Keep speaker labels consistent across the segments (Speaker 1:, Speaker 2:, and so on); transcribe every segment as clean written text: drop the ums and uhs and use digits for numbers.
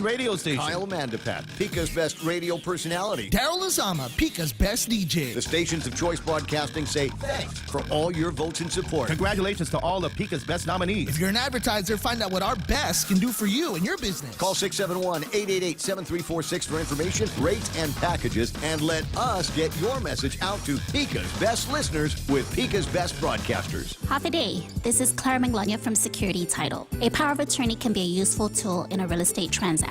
Speaker 1: radio station.
Speaker 2: Kyle Mandapat, Pika's best radio personality.
Speaker 3: Daryl Azama, Pika's best DJ.
Speaker 2: The stations of choice broadcasting say thanks for all your votes and support.
Speaker 1: Congratulations to all of Pika's best nominees.
Speaker 3: If you're an advertiser, find out what our best can do for you and your business.
Speaker 2: Call 671-888-7346 for information, rates, and packages, and let us get your message out to Pika's best listeners with Pika's best broadcasters.
Speaker 4: Half a day. This is Clara Manglona from Security Title. A power of attorney can be a useful tool in a real estate transaction,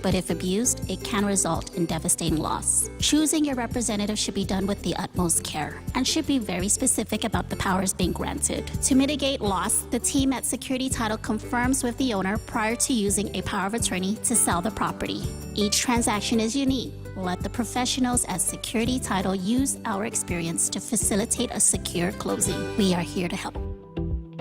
Speaker 4: but if abused, it can result in devastating loss. Choosing your representative should be done with the utmost care and should be very specific about the powers being granted. To mitigate loss, the team at Security Title confirms with the owner prior to using a power of attorney to sell the property. Each transaction is unique. Let the professionals at Security Title use our experience to facilitate a secure closing. We are here to help.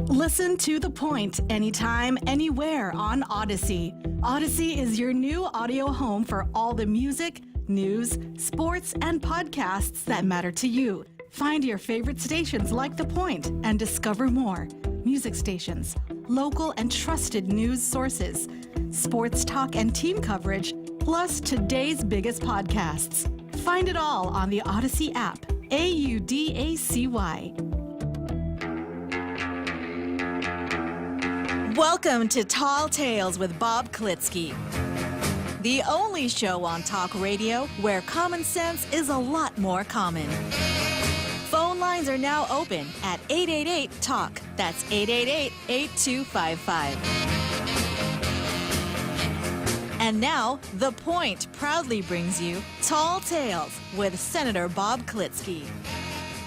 Speaker 5: Listen to The Point anytime, anywhere on Odyssey. Odyssey is your new audio home for all the music, news, sports, and podcasts that matter to you. Find your favorite stations like The Point and discover more. Music stations, local and trusted news sources, sports talk and team coverage, plus today's biggest podcasts. Find it all on the Odyssey app. AUDACY.
Speaker 6: Welcome to Tall Tales with Bob Klitzkie, the only show on talk radio where common sense is a lot more common. Phone lines are now open at 888-TALK. That's 888-8255. And now, The Point proudly brings you Tall Tales with Senator Bob Klitzkie.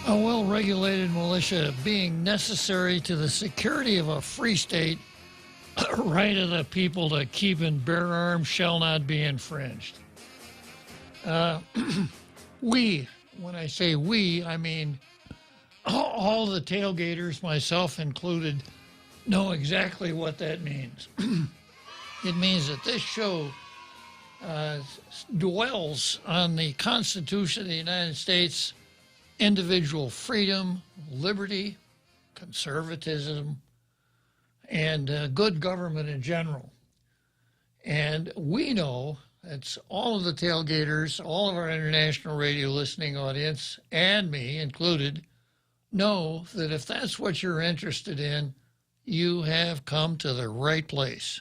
Speaker 7: A well-regulated militia being necessary to the security of a free state, right of the people to keep and bear arms shall not be infringed. We, when I say we, I mean all the tailgaters, myself included, know exactly what that means. It means that this show dwells on the Constitution of the United States, individual freedom, liberty, conservatism, and good government in general. And we know, that's all of the tailgaters, all of our international radio listening audience, and me included, know that if that's what you're interested in, you have come to the right place.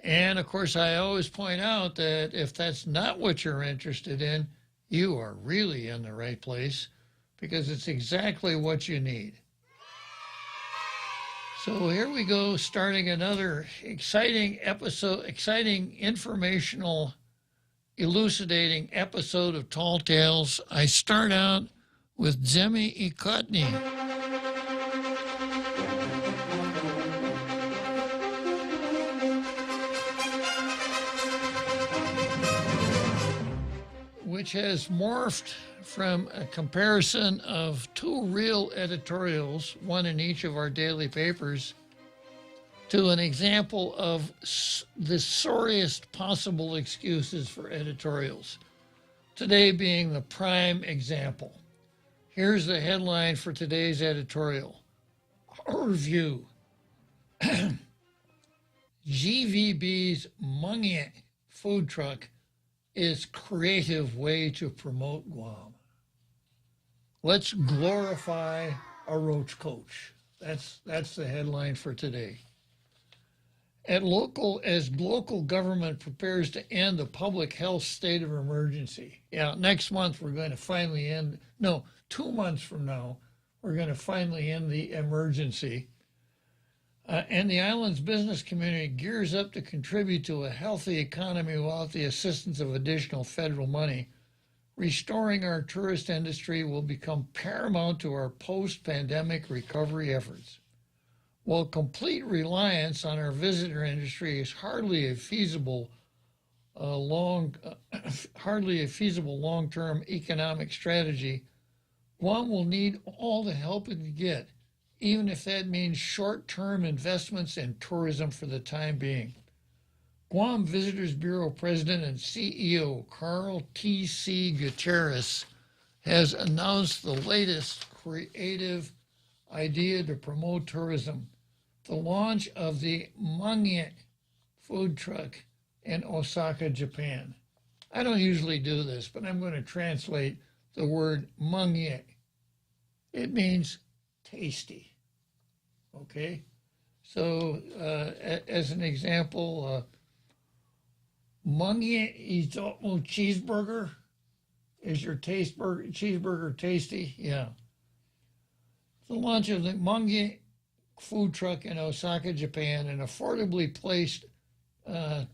Speaker 7: And of course, I always point out that if that's not what you're interested in, you are really in the right place, because it's exactly what you need. So here we go, starting another exciting episode, exciting informational, elucidating episode of Tall Tales. I start out with Zemi Ikotny. Which has morphed from a comparison of two real editorials, one in each of our daily papers, to an example of the sorriest possible excuses for editorials. Today being the prime example. Here's the headline for today's editorial. Our view. GVB's Mungye food truck is creative way to promote Guam. Let's glorify a roach coach. That's the headline for today. As local government prepares to end the public health state of emergency. Yeah, next month we're going to finally end, 2 months from now, we're going to finally end the emergency. And the island's business community gears up to contribute to a healthy economy without the assistance of additional federal money. Restoring our tourist industry will become paramount to our post-pandemic recovery efforts. While complete reliance on our visitor industry is hardly a feasible long-term economic strategy, Guam will need all the help it can get, even if that means short-term investments in tourism for the time being. Guam Visitors Bureau President and CEO Carl T.C. Gutierrez has announced the latest creative idea to promote tourism. The launch of the Mungye food truck and Osaka, Japan. I don't usually do this, but I'm going to translate the word mungye. It means tasty. Okay? So, as an example, mungye izomo cheeseburger. Is your cheeseburger tasty? Yeah. The launch of the mungye food truck in Osaka, Japan, an affordably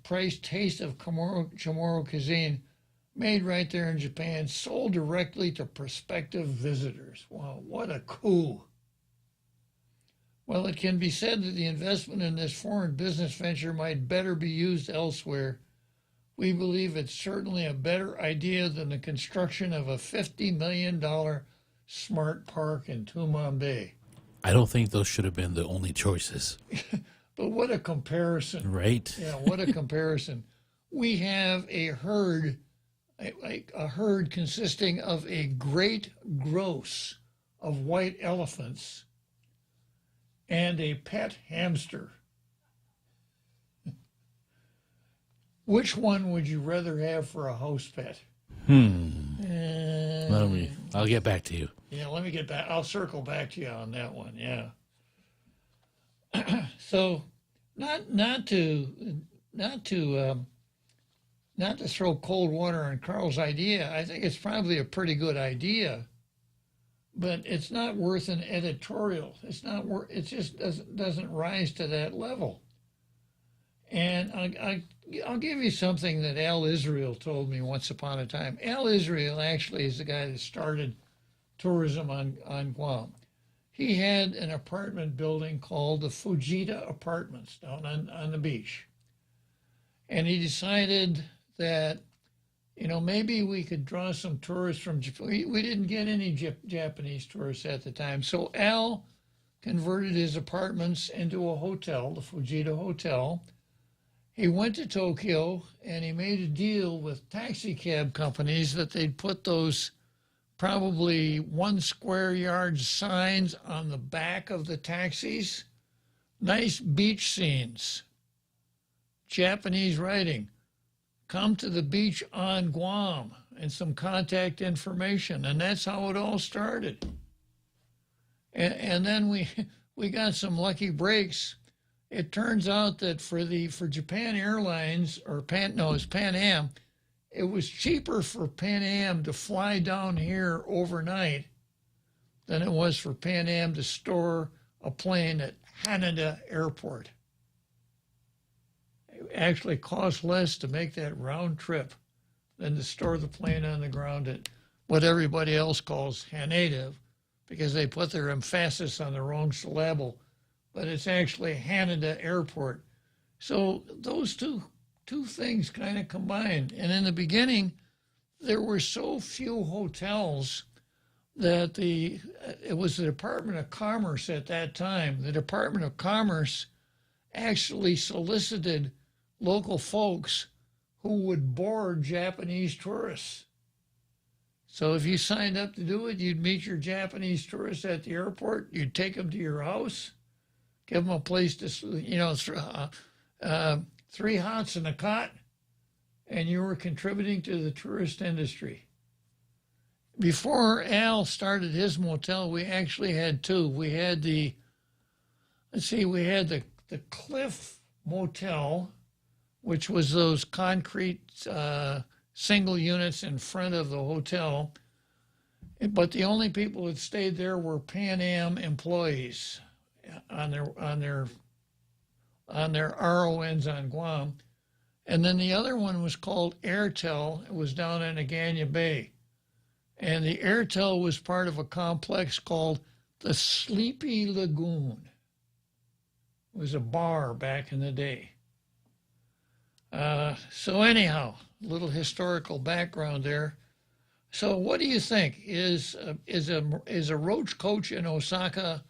Speaker 7: priced taste of Chamorro cuisine made right there in Japan, sold directly to prospective visitors. Wow, what a coup. Well, it can be said that the investment in this foreign business venture might better be used elsewhere. We believe it's certainly a better idea than the construction of a $50 million smart park in Tumon Bay.
Speaker 8: I don't think those should have been the only choices.
Speaker 7: But what a comparison.
Speaker 8: Right.
Speaker 7: Yeah, what a comparison. We have a herd consisting of a great gross of white elephants and a pet hamster. Which one would you rather have for a house pet?
Speaker 8: I'll get back to you.
Speaker 7: Yeah, let me get back. I'll circle back to you on that one. Yeah. So, not to throw cold water on Carl's idea. I think it's probably a pretty good idea, but it's not worth an editorial. It's not worth. It just doesn't rise to that level. And I'll give you something that Al Israel told me once upon a time. Al Israel actually is the guy that started tourism on Guam. He had an apartment building called the Fujita Apartments down on the beach. And he decided that, maybe we could draw some tourists from Japan. We didn't get any Japanese tourists at the time. So Al converted his apartments into a hotel, the Fujita Hotel. He went to Tokyo and he made a deal with taxi cab companies that they'd put those probably 1 square yard signs on the back of the taxis. Nice beach scenes. Japanese writing. Come to the beach on Guam, and some contact information. And that's how it all started. And then we got some lucky breaks. It turns out that for Japan Airlines, or Pan Am, it was cheaper for Pan Am to fly down here overnight than it was for Pan Am to store a plane at Haneda Airport. It actually cost less to make that round trip than to store the plane on the ground at what everybody else calls Haneda, because they put their emphasis on the wrong syllable. But it's actually Haneda Airport. So those two things kind of combined. And in the beginning, there were so few hotels that it was the Department of Commerce at that time. The Department of Commerce actually solicited local folks who would board Japanese tourists. So if you signed up to do it, you'd meet your Japanese tourists at the airport, you'd take them to your house, give them a place to, 3 hots and a cot, and you were contributing to the tourist industry. Before Al started his motel, we actually had 2. We had the Cliff Motel, which was those concrete single units in front of the hotel. But the only people that stayed there were Pan Am employees on their RONs on Guam. And then the other one was called Airtel. It was down in Agana Bay. And the Airtel was part of a complex called the Sleepy Lagoon. It was a bar back in the day. So anyhow, a little historical background there. So what do you think? Is a roach coach in Osaka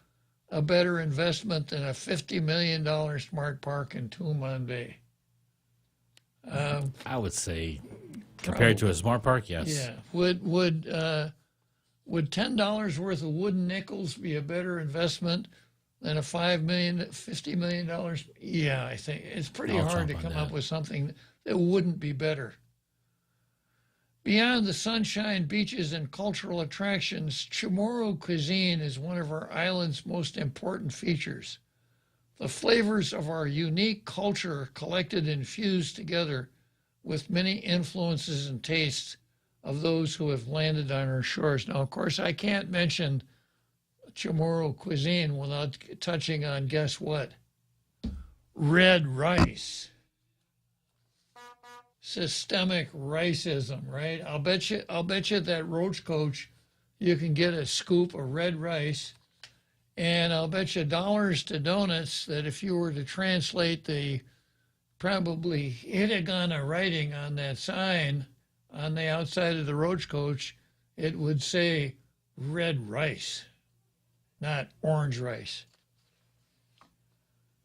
Speaker 7: a better investment than a $50 million smart park in Tumon Bay?
Speaker 8: I would say, compared to a smart park, yes.
Speaker 7: Yeah. Would $10 worth of wooden nickels be a better investment than a $5 million, $50 million? Yeah, I think it's pretty
Speaker 8: I'll
Speaker 7: hard to
Speaker 8: jump on
Speaker 7: come
Speaker 8: that.
Speaker 7: up with something that wouldn't be better. Beyond the sunshine, beaches, and cultural attractions, Chamorro cuisine is one of our island's most important features. The flavors of our unique culture collected and fused together with many influences and tastes of those who have landed on our shores. Now, of course, I can't mention Chamorro cuisine without touching on, guess what? Red rice. Systemic racism, right? I'll bet you that Roach Coach, you can get a scoop of red rice, and I'll bet you dollars to donuts that if you were to translate the probably hiragana writing on that sign on the outside of the Roach Coach, it would say red rice, not orange rice.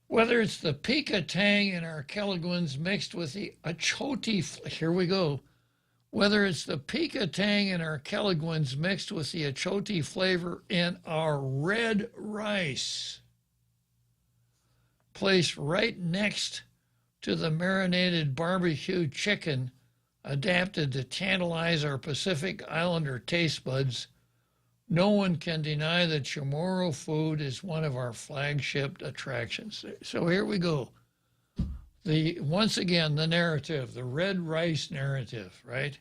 Speaker 7: Whether it's the pica tang in our Kelagwins mixed with the achoti, here we go. Whether it's the pica tang in our Kelagwins mixed with the achoti flavor in our red rice, placed right next to the marinated barbecue chicken adapted to tantalize our Pacific Islander taste buds, no one can deny that Chamorro food is one of our flagship attractions. So here we go. Once again, the narrative, the red rice narrative, right?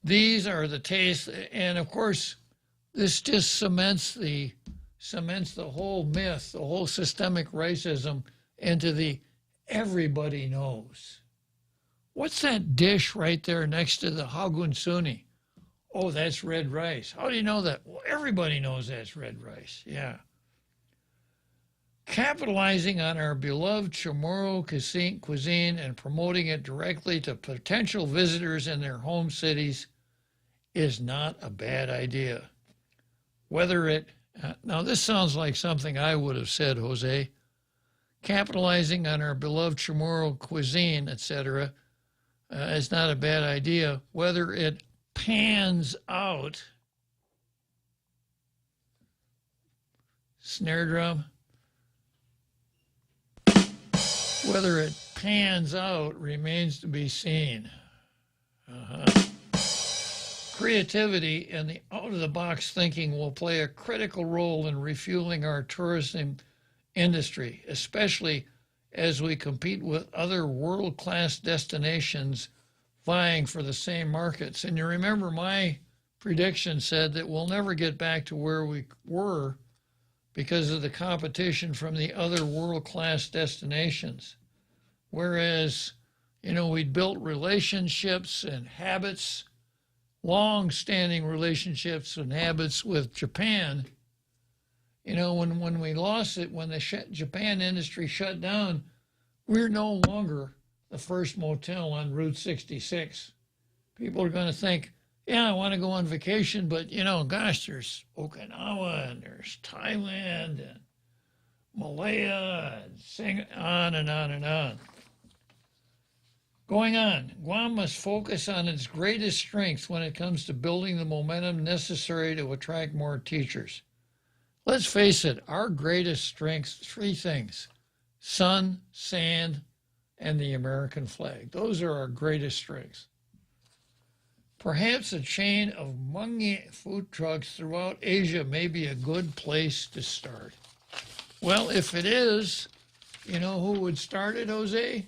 Speaker 7: These are the tastes, and of course, this just cements the whole myth, the whole systemic racism into the everybody knows. What's that dish right there next to the hagunsuni? Oh, that's red rice. How do you know that? Well, everybody knows that's red rice. Yeah. Capitalizing on our beloved Chamorro cuisine and promoting it directly to potential visitors in their home cities is not a bad idea. Now this sounds like something I would have said, Jose. Capitalizing on our beloved Chamorro cuisine, etc., is not a bad idea. Whether it pans out, snare drum, whether it pans out remains to be seen. Creativity and the out-of-the-box thinking will play a critical role in refueling our tourism industry, especially as we compete with other world-class destinations vying for the same markets. And you remember my prediction said that we'll never get back to where we were because of the competition from the other world-class destinations. Whereas, we'd built relationships and habits, long-standing relationships and habits with Japan. When we lost it, when the Japan industry shut down, we're no longer the first motel on Route 66. People are going to think, yeah, I want to go on vacation, but, gosh, there's Okinawa and there's Thailand and Malaya and on and on and on. Going on, Guam must focus on its greatest strength when it comes to building the momentum necessary to attract more teachers. Let's face it, our greatest strengths, three things: sun, sand, and the American flag. Those are our greatest strengths. Perhaps a chain of Hmong food trucks throughout Asia may be a good place to start. Well, if it is, who would start it, Jose?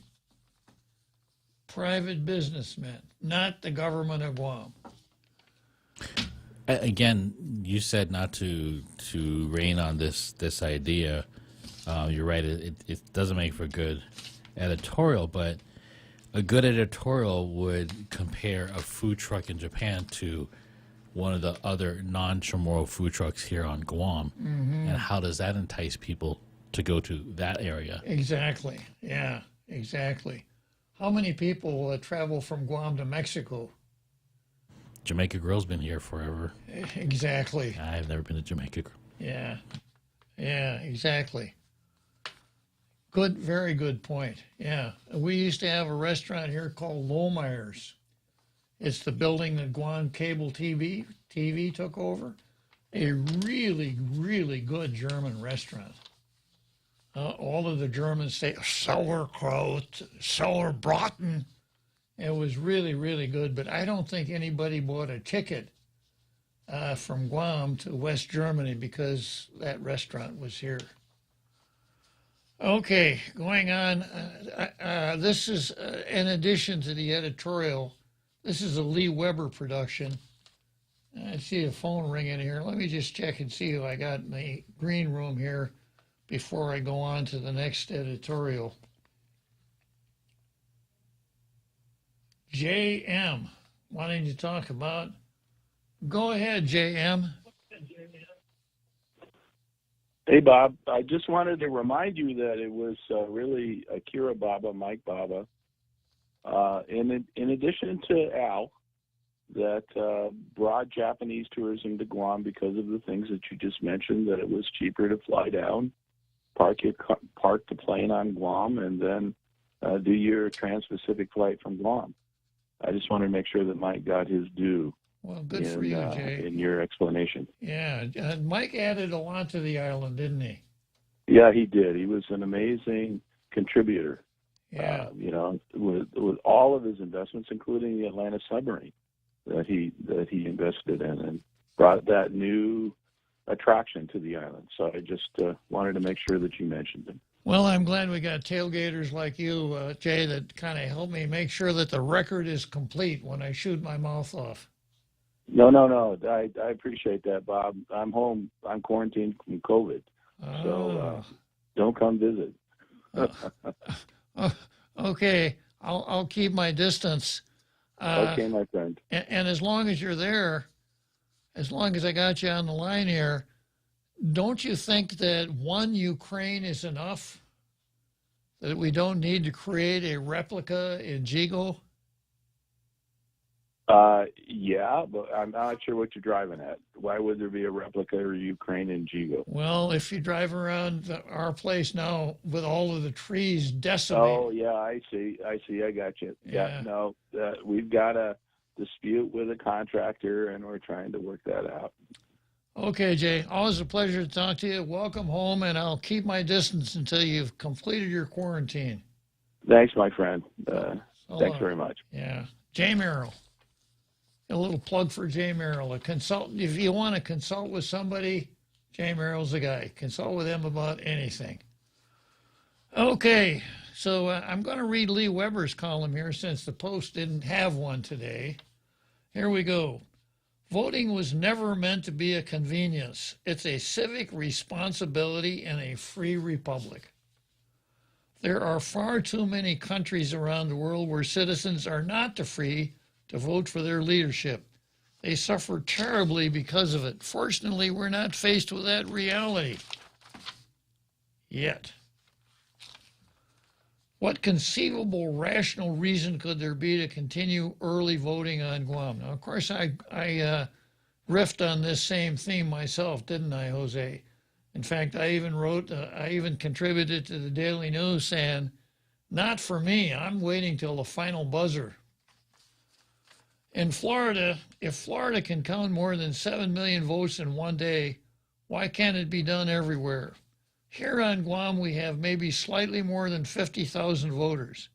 Speaker 7: Private businessmen, not the government of Guam.
Speaker 8: Again, you said not to rain on this idea. You're right. It doesn't make for good editorial, but a good editorial would compare a food truck in Japan to one of the other non-Chamorro food trucks here on Guam, and how does that entice people to go to that area?
Speaker 7: Exactly. Yeah, exactly. How many people travel from Guam to Mexico?
Speaker 8: Jamaica Grill's been here forever.
Speaker 7: Exactly.
Speaker 8: I've never been to Jamaica Grill.
Speaker 7: Yeah, exactly. Good, very good point. Yeah, we used to have a restaurant here called Lohmeyer's. It's the building that Guam Cable TV took over. a really, really good German restaurant. All of the Germans say sauerkraut, sauerbraten. It was really, really good, but I don't think anybody bought a ticket from Guam to West Germany because that restaurant was here. Okay, going on. This is, in addition to the editorial, this is a Lee Weber production. I see a phone ringing here. Let me just check and see who I got in the green room here before I go on to the next editorial. J.M. wanting to talk about. Go ahead, J.M.
Speaker 9: Hey, Bob. I just wanted to remind you that it was really Akira Baba, Mike Baba, in addition to Al, that brought Japanese tourism to Guam because of the things that you just mentioned, that it was cheaper to fly down, park the plane on Guam, and then do your trans-Pacific flight from Guam. I just wanted to make sure that Mike got his due.
Speaker 7: Well, good for you, Jay.
Speaker 9: In your explanation.
Speaker 7: Yeah, Mike added a lot to the island, didn't he?
Speaker 9: Yeah, he did. He was an amazing contributor.
Speaker 7: Yeah.
Speaker 9: With all of his investments, including the Atlanta submarine that he invested in, and brought that new attraction to the island. So I just wanted to make sure that you mentioned him.
Speaker 7: Well, I'm glad we got tailgaters like you, Jay, that kind of help me make sure that the record is complete when I shoot my mouth off.
Speaker 9: No. I appreciate that, Bob. I'm home. I'm quarantined from COVID. So don't come visit.
Speaker 7: Okay. I'll keep my distance.
Speaker 9: Okay, my friend.
Speaker 7: And as long as you're there, as long as I got you on the line here, don't you think that one Ukraine is enough? That we don't need to create a replica in Jigo?
Speaker 9: Yeah, but I'm not sure what you're driving at. Why would there be a replica of Ukraine in Jigo?
Speaker 7: Well, if you drive around our place now with all of the trees decimated.
Speaker 9: Oh, yeah, I see. I got you. Yeah, no, we've got a dispute with a contractor, and we're trying to work that out.
Speaker 7: Okay, Jay, always a pleasure to talk to you. Welcome home, and I'll keep my distance until you've completed your quarantine.
Speaker 9: Thanks, my friend. Thanks very much.
Speaker 7: Yeah. Jay Merrill. A little plug for Jay Merrill, a consultant. If you want to consult with somebody, Jay Merrill's the guy. Consult with him about anything. Okay, so I'm going to read Lee Weber's column here since the Post didn't have one today. Here we go. Voting was never meant to be a convenience. It's a civic responsibility in a free republic. There are far too many countries around the world where citizens are not free to vote for their leadership. They suffer terribly because of it. Fortunately, we're not faced with that reality yet. What conceivable rational reason could there be to continue early voting on Guam? Now, of course, I riffed on this same theme myself, didn't I, Jose? In fact, I even contributed to the Daily News saying, not for me, I'm waiting till the final buzzer. In Florida, if Florida can count more than 7 million votes in one day, why can't it be done everywhere? Here on Guam, we have maybe slightly more than 50,000 voters.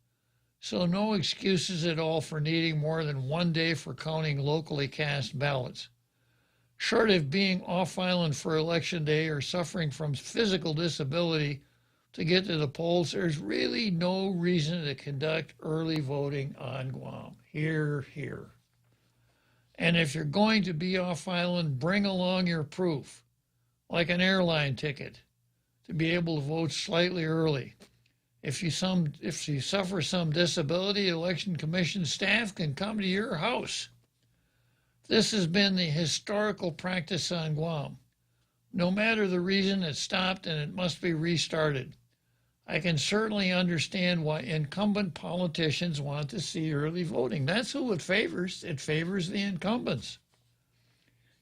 Speaker 7: So no excuses at all for needing more than one day for counting locally cast ballots. Short of being off island for election day or suffering from physical disability to get to the polls, there's really no reason to conduct early voting on Guam. Here. And if you're going to be off island, bring along your proof, like an airline ticket, to be able to vote slightly early. If you suffer some disability, Election Commission staff can come to your house. This has been the historical practice on Guam. No matter the reason, it stopped and it must be restarted. I can certainly understand why incumbent politicians want to see early voting. That's who it favors. It favors the incumbents.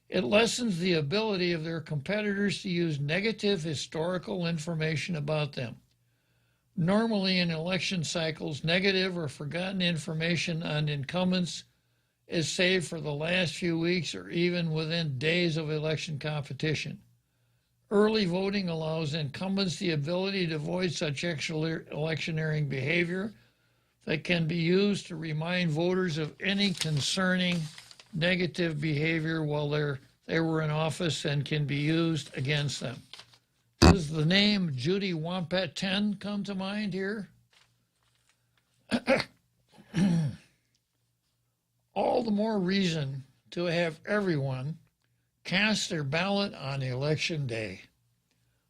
Speaker 7: It lessens the ability of their competitors to use negative historical information about them. Normally in election cycles, negative or forgotten information on incumbents is saved for the last few weeks or even within days of election competition. Early voting allows incumbents the ability to avoid such electioneering behavior that can be used to remind voters of any concerning negative behavior while they were in office and can be used against them. Does the name Judy Wampat 10 come to mind here? All the more reason to have everyone cast their ballot on election day.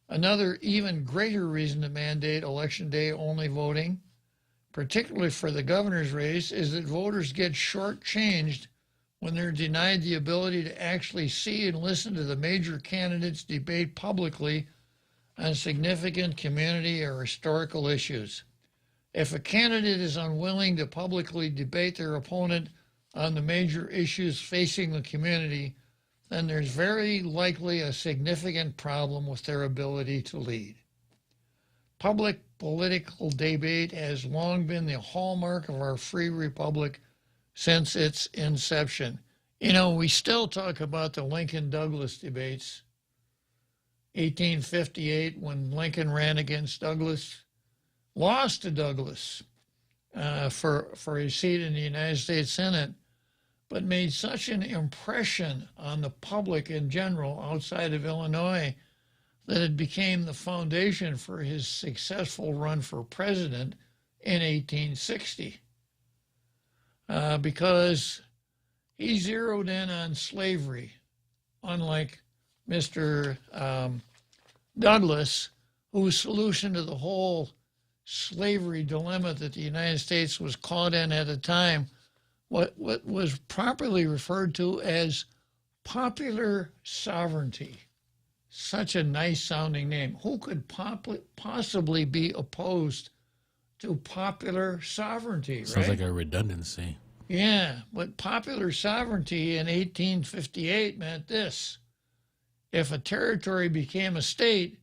Speaker 7: Another even greater reason to mandate election day only voting, particularly for the governor's race, is that voters get shortchanged when they're denied the ability to actually see and listen to the major candidates debate publicly on significant community or historical issues. If a candidate is unwilling to publicly debate their opponent on the major issues facing the community, then there's very likely a significant problem with their ability to lead. Public political debate has long been the hallmark of our free republic since its inception. You know, we still talk about the Lincoln-Douglas debates. 1858, when Lincoln ran against Douglas, lost to Douglas for a seat in the United States Senate, but made such an impression on the public in general outside of Illinois that it became the foundation for his successful run for president in 1860. Because he zeroed in on slavery, unlike Mr. Douglas, whose solution to the whole slavery dilemma that the United States was caught in at the time, what was properly referred to as popular sovereignty. Such a nice sounding name. Who could possibly be opposed to popular sovereignty, right?
Speaker 8: Sounds like a redundancy.
Speaker 7: Yeah, but popular sovereignty in 1858 meant this. If a territory became a state,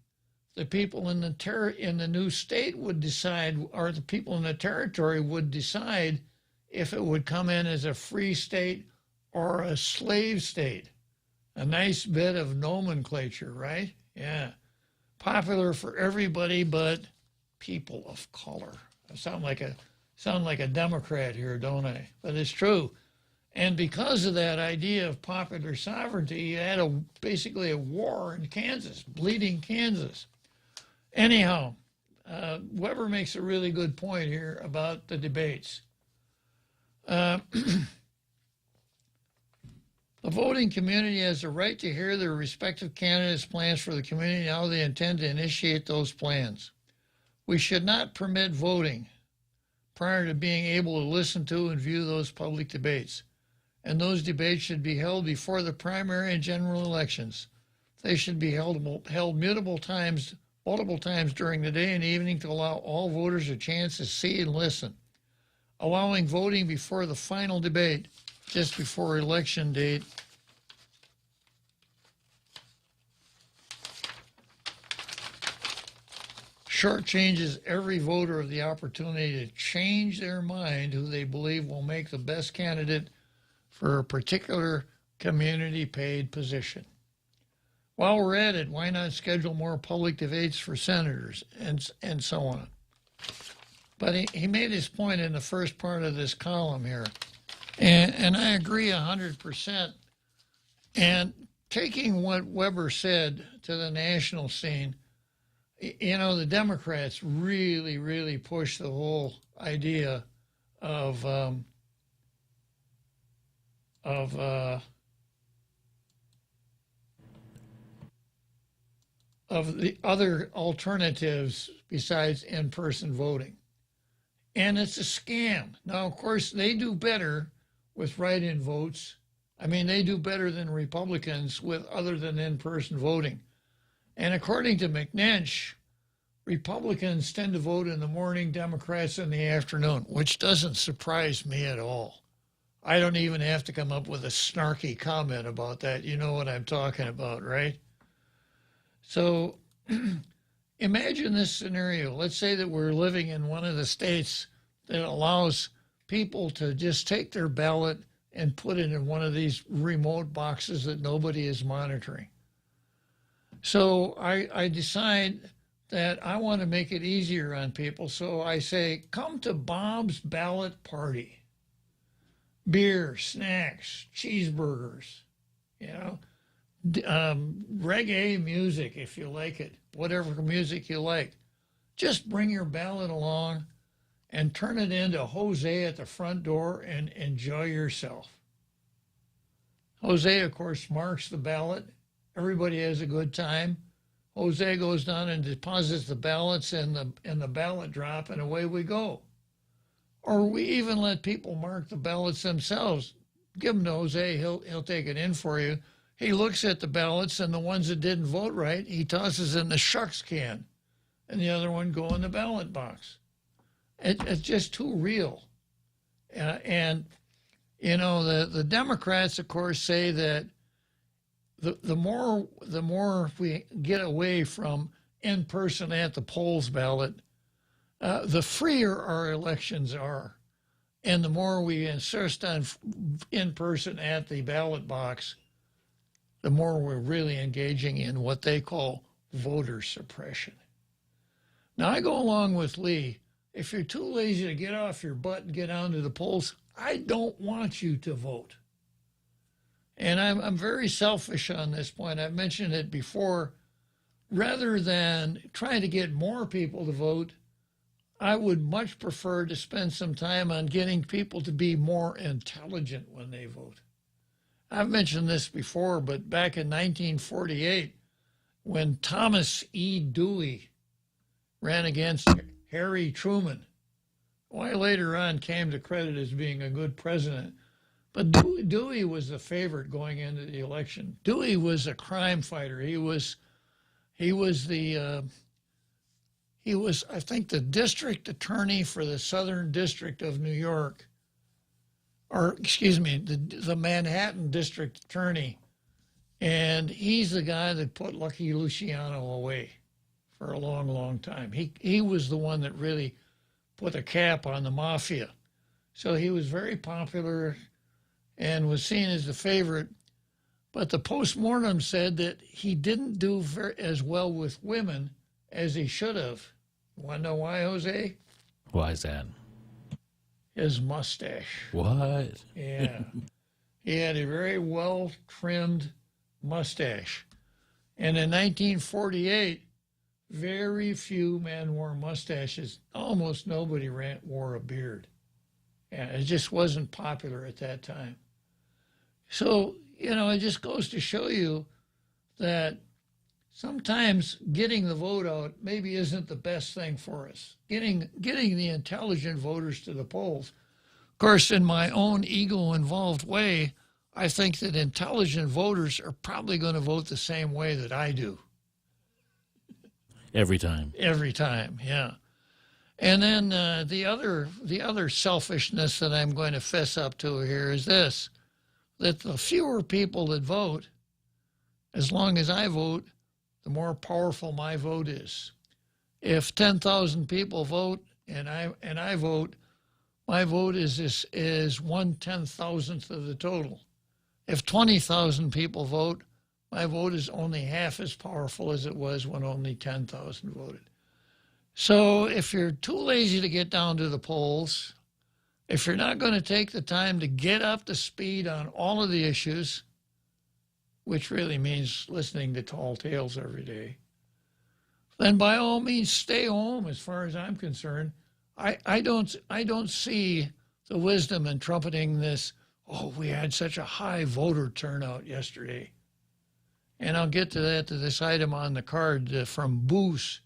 Speaker 7: the people in the new state would decide, or the people in the territory would decide if it would come in as a free state or a slave state. A nice bit of nomenclature, right? Yeah. Popular for everybody but people of color. I sound like a Democrat here, don't I? But it's true. And because of that idea of popular sovereignty, you had basically a war in Kansas, bleeding Kansas. Anyhow, Weber makes a really good point here about the debates. The voting community has the right to hear their respective candidates' plans for the community and how they intend to initiate those plans. We should not permit voting prior to being able to listen to and view those public debates. And those debates should be held before the primary and general elections. They should be held multiple times during the day and evening to allow all voters a chance to see and listen. Allowing voting before the final debate, just before election date, shortchanges every voter of the opportunity to change their mind who they believe will make the best candidate for a particular community-paid position. While we're at it, why not schedule more public debates for senators and so on? But he made his point in the first part of this column here. And I agree 100%. And taking what Weber said to the national scene, you know, the Democrats really, really push the whole idea of the other alternatives besides in-person voting. And it's a scam. Now, of course, they do better with write-in votes. I mean, they do better than Republicans with other than in-person voting. And according to McNench, Republicans tend to vote in the morning, Democrats in the afternoon, which doesn't surprise me at all. I don't even have to come up with a snarky comment about that. You know what I'm talking about, right? So imagine this scenario. Let's say that we're living in one of the states that allows people to just take their ballot and put it in one of these remote boxes that nobody is monitoring. So I decide that I want to make it easier on people. So I say, come to Bob's ballot party. Beer, snacks, cheeseburgers, reggae music if you like it, whatever music you like. Just bring your ballot along and turn it into Jose at the front door and enjoy yourself. Jose, of course, marks the ballot. Everybody has a good time. Jose goes down and deposits the ballots in the ballot drop, and away we go. Or we even let people mark the ballots themselves. Give them to Jose, he'll take it in for you. He looks at the ballots, and the ones that didn't vote right, he tosses in the shucks can, and the other one go in the ballot box. It's just too real. The Democrats, of course, say that the more we get away from in person at the polls ballot, the freer our elections are, and the more we insist on in person at the ballot box, the more we're really engaging in what they call voter suppression. Now, I go along with Lee. If you're too lazy to get off your butt and get down to the polls, I don't want you to vote. And I'm very selfish on this point. I've mentioned it before. Rather than trying to get more people to vote, I would much prefer to spend some time on getting people to be more intelligent when they vote. I've mentioned this before, but back in 1948, when Thomas E. Dewey ran against Harry Truman, who I later on came to credit as being a good president, but Dewey was the favorite going into the election. Dewey was a crime fighter. He was, I think, the district attorney for the Southern District of New York, or excuse me, the Manhattan District Attorney. And he's the guy that put Lucky Luciano away for a long, long time. He was the one that really put a cap on the mafia. So he was very popular and was seen as the favorite. But the postmortem said that he didn't do as well with women as he should have. You want to know why, Jose?
Speaker 8: Why is that?
Speaker 7: His mustache.
Speaker 8: What?
Speaker 7: Yeah. He had a very well-trimmed mustache. And in 1948, very few men wore mustaches. Almost nobody wore a beard. Yeah, it just wasn't popular at that time. So, it just goes to show you that sometimes getting the vote out maybe isn't the best thing for us. Getting the intelligent voters to the polls. Of course, in my own ego-involved way, I think that intelligent voters are probably going to vote the same way that I do.
Speaker 8: Every time.
Speaker 7: Every time, yeah. And then the other selfishness that I'm going to fess up to here is this, that the fewer people that vote, as long as I vote, the more powerful my vote is. If 10,000 people vote and I vote, my vote is 1/10,000th of the total. If 20,000 people vote, my vote is only half as powerful as it was when only 10,000 voted. So if you're too lazy to get down to the polls, if you're not going to take the time to get up to speed on all of the issues, which really means listening to tall tales every day, then by all means stay home as far as I'm concerned. I don't see the wisdom in trumpeting this, we had such a high voter turnout yesterday. And I'll get to this item on the card from Boos,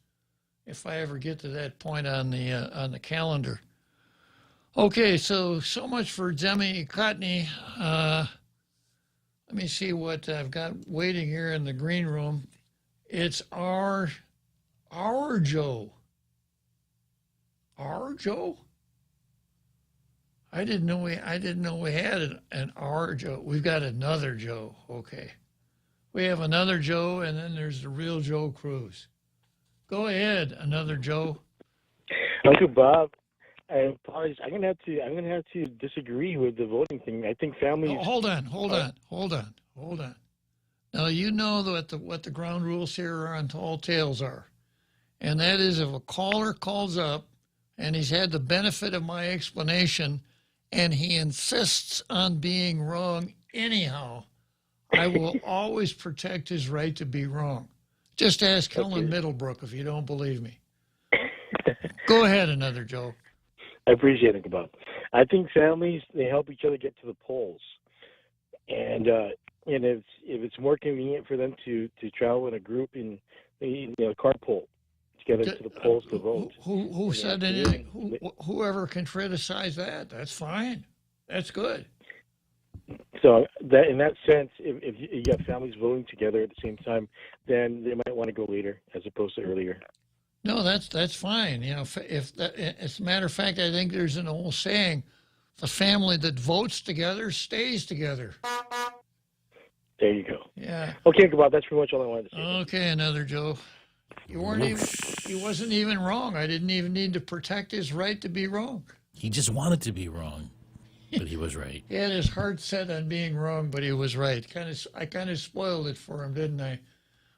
Speaker 7: if I ever get to that point on the calendar. Okay, so much for Demi Cotney. Let me see what I've got waiting here in the green room. It's our Joe. Our Joe? I didn't know we had an our Joe. We've got another Joe. Okay. We have another Joe, and then there's the real Joe Cruz. Go ahead, another Joe.
Speaker 10: Uncle Bob, I apologize. I'm gonna have to disagree with the voting thing. I think families.
Speaker 7: Oh, hold on. Now you know what the ground rules here on Tall Tales are, and that is if a caller calls up and he's had the benefit of my explanation, and he insists on being wrong anyhow, I will always protect his right to be wrong. Just ask Helen Middlebrook if you don't believe me. Go ahead, another Joe.
Speaker 10: I appreciate it, Bob. I think families, they help each other get to the polls, and if it's more convenient for them to travel in a group in carpool together to the polls to vote.
Speaker 7: Who said anything? Whoever can criticize that, that's fine. That's good.
Speaker 10: So that in that sense, if you got families voting together at the same time, then they might want to go later as opposed to earlier.
Speaker 7: No, that's fine. You know, if that, as a matter of fact, I think there's an old saying: "The family that votes together stays together."
Speaker 10: There you go.
Speaker 7: Yeah.
Speaker 10: Okay, Bob. That's pretty much all I wanted to say.
Speaker 7: Okay, another Joe. You weren't even. He wasn't even wrong. I didn't even need to protect his right to be wrong.
Speaker 8: He just wanted to be wrong, but he was right.
Speaker 7: He had his heart set on being wrong, but he was right. I kind of spoiled it for him, didn't I?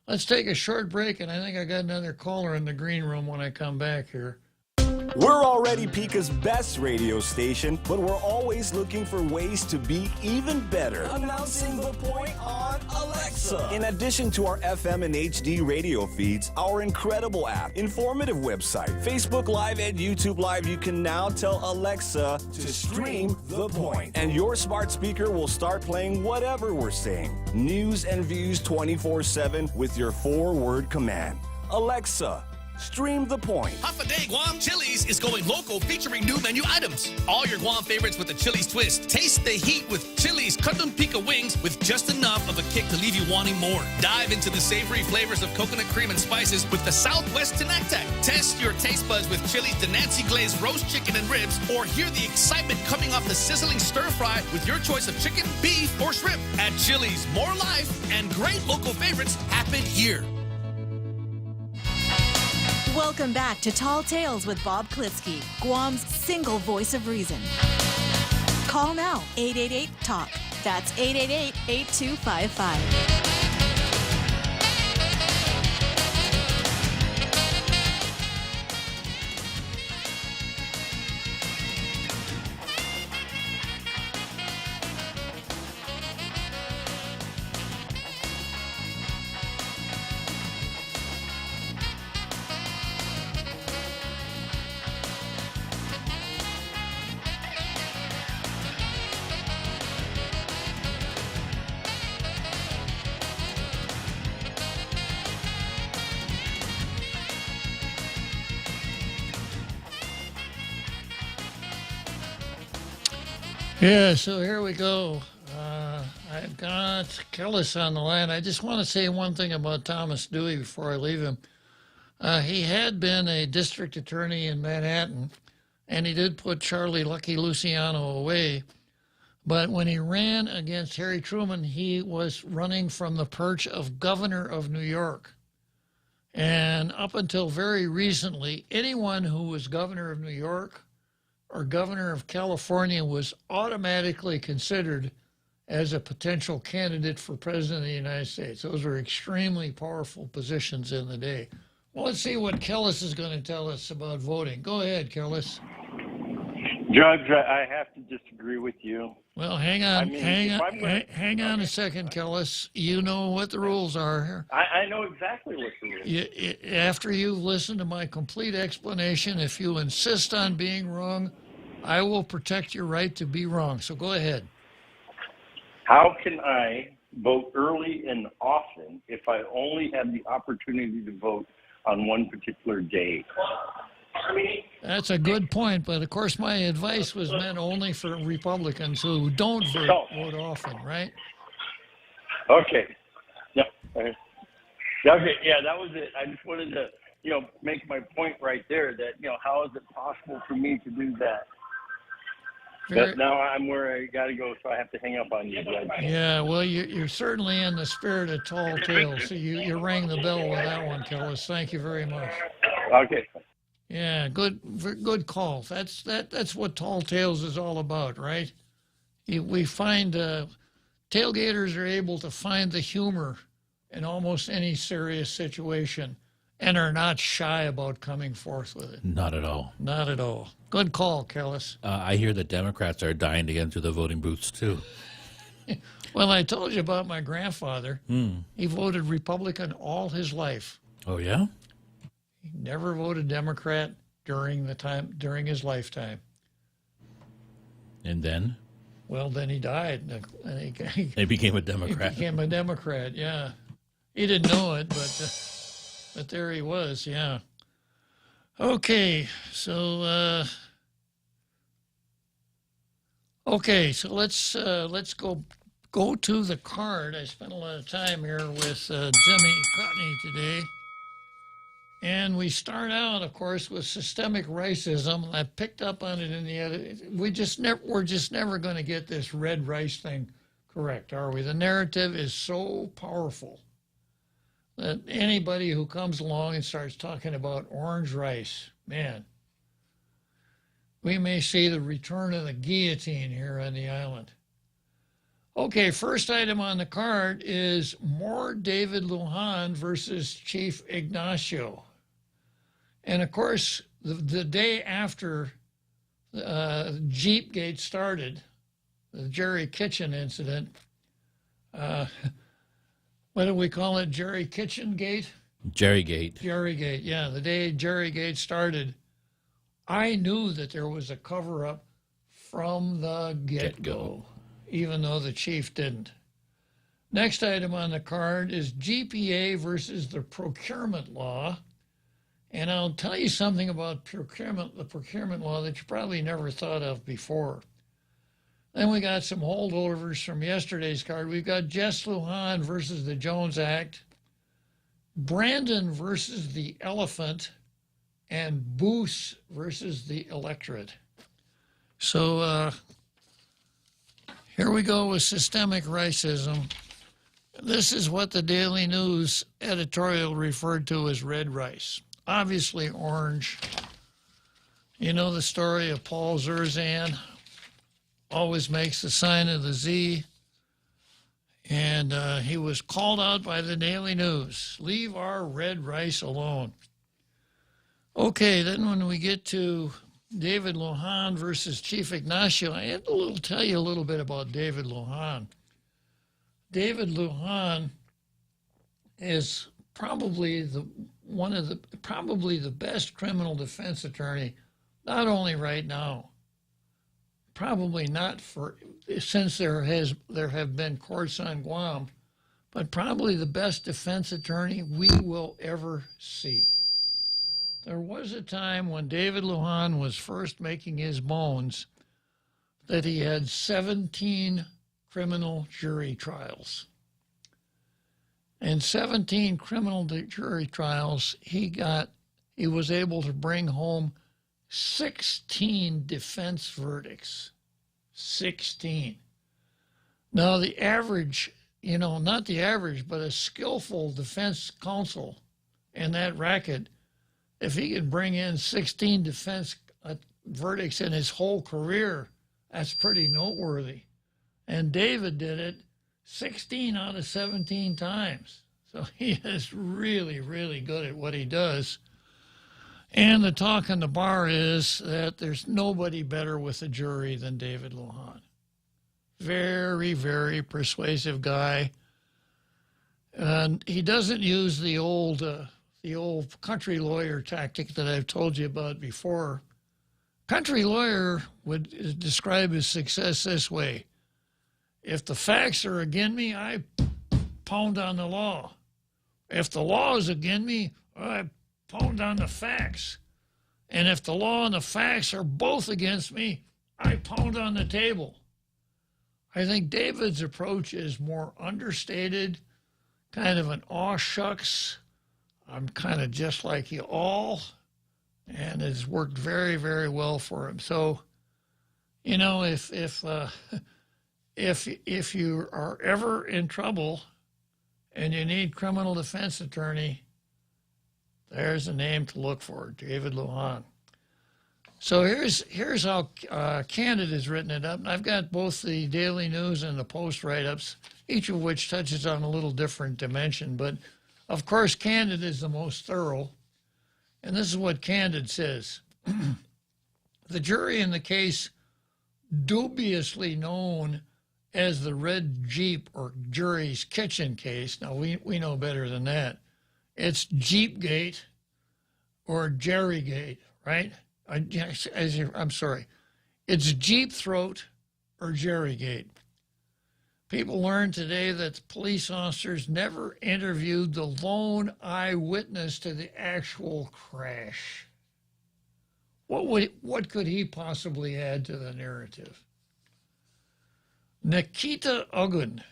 Speaker 7: Let's take a short break, and I think I got another caller in the green room when I come back here.
Speaker 11: We're already Pika's best radio station, but we're always looking for ways to be even better. Announcing the point on Alexa. In addition to our FM and HD radio feeds, our incredible app, informative website, Facebook Live, and YouTube Live, you can now tell Alexa to stream the point. And your smart speaker will start playing whatever we're saying. News and views 24/7 with your 4-word command. Alexa, stream the point.
Speaker 12: Half a Day Guam Chili's is going local, featuring new menu items. All your Guam favorites with the Chili's twist. Taste the heat with Chili's Carton Pica wings with just enough of a kick to leave you wanting more. Dive into the savory flavors of coconut cream and spices with the Southwest Tinactac. Test your taste buds with Chili's Denancy glazed roast chicken and ribs, or hear the excitement coming off the sizzling stir fry with your choice of chicken, beef, or shrimp. At Chili's, more life and great local favorites happen here.
Speaker 6: Welcome back to Tall Tales with Bob Klitzkie, Guam's single voice of reason. Call now, 888-TALK. That's 888-8255.
Speaker 7: Yeah, so here we go. I've got Kellis on the line. I just want to say one thing about Thomas Dewey before I leave him. He had been a district attorney in Manhattan, and he did put Charlie Lucky Luciano away. But when he ran against Harry Truman, he was running from the perch of governor of New York. And up until very recently, anyone who was governor of New York or governor of California was automatically considered as a potential candidate for president of the United States. Those were extremely powerful positions in the day. Well, let's see what Kellis is going to tell us about voting. Go ahead, Kellis.
Speaker 13: Judge, I have to disagree with you.
Speaker 7: Well, hang on, hang on
Speaker 13: okay.
Speaker 7: a second, Kellis. You know what the rules are here.
Speaker 13: I know exactly what the rules are.
Speaker 7: After you've listened to my complete explanation, if you insist on being wrong, I will protect your right to be wrong. So go ahead.
Speaker 13: How can I vote early and often if I only have the opportunity to vote on one particular day?
Speaker 7: That's a good point, but of course my advice was meant only for Republicans who don't vote often, right?
Speaker 13: Okay. Yeah. Okay. Yeah, that was it. I just wanted to, make my point right there that, how is it possible for me to do that? But now I'm where I got to go, so I have to hang up on you, Judge.
Speaker 7: Yeah, well, you're certainly in the spirit of Tall Tales, so you rang the bell with that one, Kellis. Thank you very much.
Speaker 13: Okay.
Speaker 7: Yeah, good call. That's what Tall Tales is all about, right? We find tailgaters are able to find the humor in almost any serious situation and are not shy about coming forth with it.
Speaker 8: Not at all.
Speaker 7: Not at all. Good call, Kellis.
Speaker 8: I hear the Democrats are dying to get into the voting booths, too.
Speaker 7: Well, I told you about my grandfather. He voted Republican all his life.
Speaker 8: Oh, yeah?
Speaker 7: He never voted Democrat during his lifetime.
Speaker 8: And then?
Speaker 7: Well, then he died. And
Speaker 8: he became a Democrat.
Speaker 7: He became a Democrat, yeah. He didn't know it, but there he was, yeah. Okay, so let's go to the card. I spent a lot of time here with Jimmy Cotney today. And we start out, of course, with systemic racism. I picked up on it in the edit. We're just never going to get this red rice thing correct, are we? The narrative is so powerful that anybody who comes along and starts talking about orange rice, man, we may see the return of the guillotine here on the island. Okay, first item on the card is more David Lujan versus Chief Ignacio. And of course, the day after Jeepgate started, the Jerry Kitchen incident, what do we call it? Jerry Kitchen Gate?
Speaker 8: Jerrygate.
Speaker 7: Jerrygate, yeah. The day Jerrygate started, I knew that there was a cover-up from the get-go, even though the chief didn't. Next item on the card is GPA versus the procurement law. And I'll tell you something about the procurement law that you probably never thought of before. Then we got some holdovers from yesterday's card. We've got Jess Lujan versus the Jones Act, Brandon versus the elephant, and Boos versus the electorate. So here we go with systemic racism. This is what the Daily News editorial referred to as red rice. Obviously orange. You know the story of Paul Zerzan, always makes the sign of the Z. And he was called out by the Daily News. Leave our red rice alone. Okay, then when we get to David Lujan versus Chief Ignacio, I have to tell you a little bit about David Lujan. David Lujan is probably the best criminal defense attorney, not only right now, probably not since there have been courts on Guam, but probably the best defense attorney we will ever see. There was a time when David Lujan was first making his bones that he had 17 criminal jury trials. In 17 criminal jury trials, he was able to bring home 16 defense verdicts. 16. Now, the average, not the average, but a skillful defense counsel in that racket, if he could bring in 16 defense verdicts in his whole career, that's pretty noteworthy. And David did it 16 out of 17 times. So he is really, really good at what he does. And the talk in the bar is that there's nobody better with a jury than David Lujan. Very, very persuasive guy. And he doesn't use the old country lawyer tactic that I've told you about before. Country lawyer would describe his success this way. If the facts are against me, I pound on the law. If the law is against me, I pound on the facts. And if the law and the facts are both against me, I pound on the table. I think David's approach is more understated, kind of an aw shucks, I'm kind of just like you all, and it's worked very, very well for him. So, if you are ever in trouble and you need criminal defense attorney, There's a name to look for, David Lujan. So here's how Candid has written it up. And I've got both the Daily News and the Post write-ups, each of which touches on a little different dimension. But, of course, Candid is the most thorough. And this is what Candid says. The jury in the case dubiously known as the Red Jeep or Jury's Kitchen case, now we know better than that. It's Jeepgate or Jerrygate, right? I'm sorry. It's Jeep Throat or Jerrygate. People learned today that police officers never interviewed the lone eyewitness to the actual crash. What could he possibly add to the narrative? Nikita Uggan.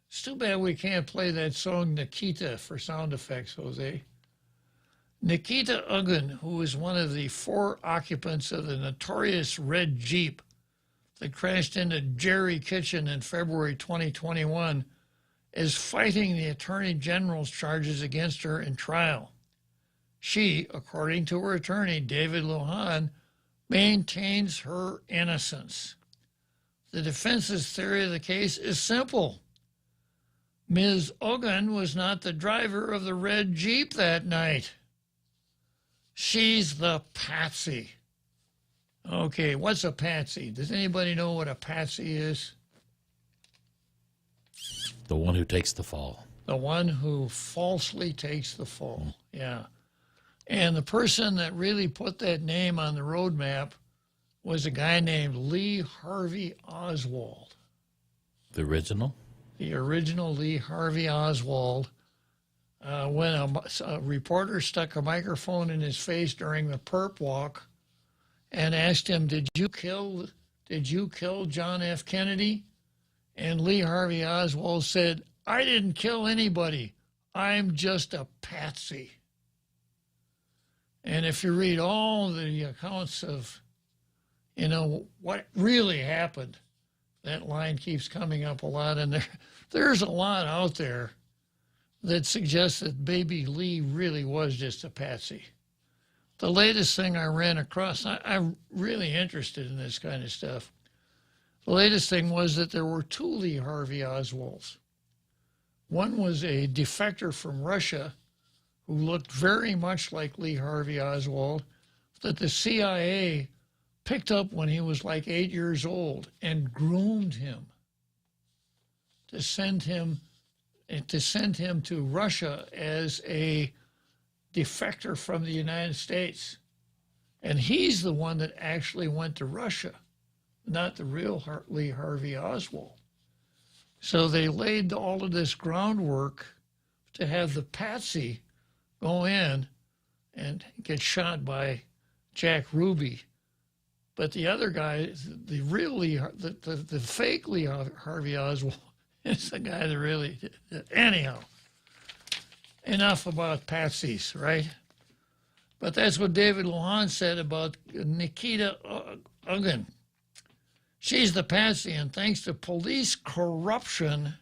Speaker 7: It's too bad we can't play that song Nikita for sound effects, Jose. Nikita Uggan, who is one of the 4 occupants of the notorious red Jeep that crashed into Jerry Kitchen in February 2021, is fighting the Attorney General's charges against her in trial. She, according to her attorney, David Lujan, maintains her innocence. The defense's theory of the case is simple. Ms. Uggan was not the driver of the red Jeep that night. She's the patsy. Okay, what's a patsy? Does anybody know what a patsy is?
Speaker 8: The one who takes the fall.
Speaker 7: The one who falsely takes the fall, yeah. And the person that really put that name on the road map was a guy named Lee Harvey Oswald.
Speaker 8: The original?
Speaker 7: The original Lee Harvey Oswald. When a reporter stuck a microphone in his face during the perp walk and asked him, did you kill John F. Kennedy? And Lee Harvey Oswald said, I didn't kill anybody. I'm just a patsy. And if you read all the accounts of, what really happened, that line keeps coming up a lot. And there's a lot out there that suggests that baby Lee really was just a patsy. The latest thing I ran across, I'm really interested in this kind of stuff. The latest thing was that there were 2 Lee Harvey Oswalds. One was a defector from Russia who looked very much like Lee Harvey Oswald that the CIA picked up when he was like 8 years old and groomed him to send him to Russia as a defector from the United States. And he's the one that actually went to Russia, not the real Lee Harvey Oswald. So they laid all of this groundwork to have the patsy go in and get shot by Jack Ruby. But the other guy, the real Lee, the fake Lee Harvey Oswald, is the guy that really did it. Anyhow, enough about patsies, right? But that's what David Lujan said about Nikita Uggan. She's the patsy, and thanks to police corruption,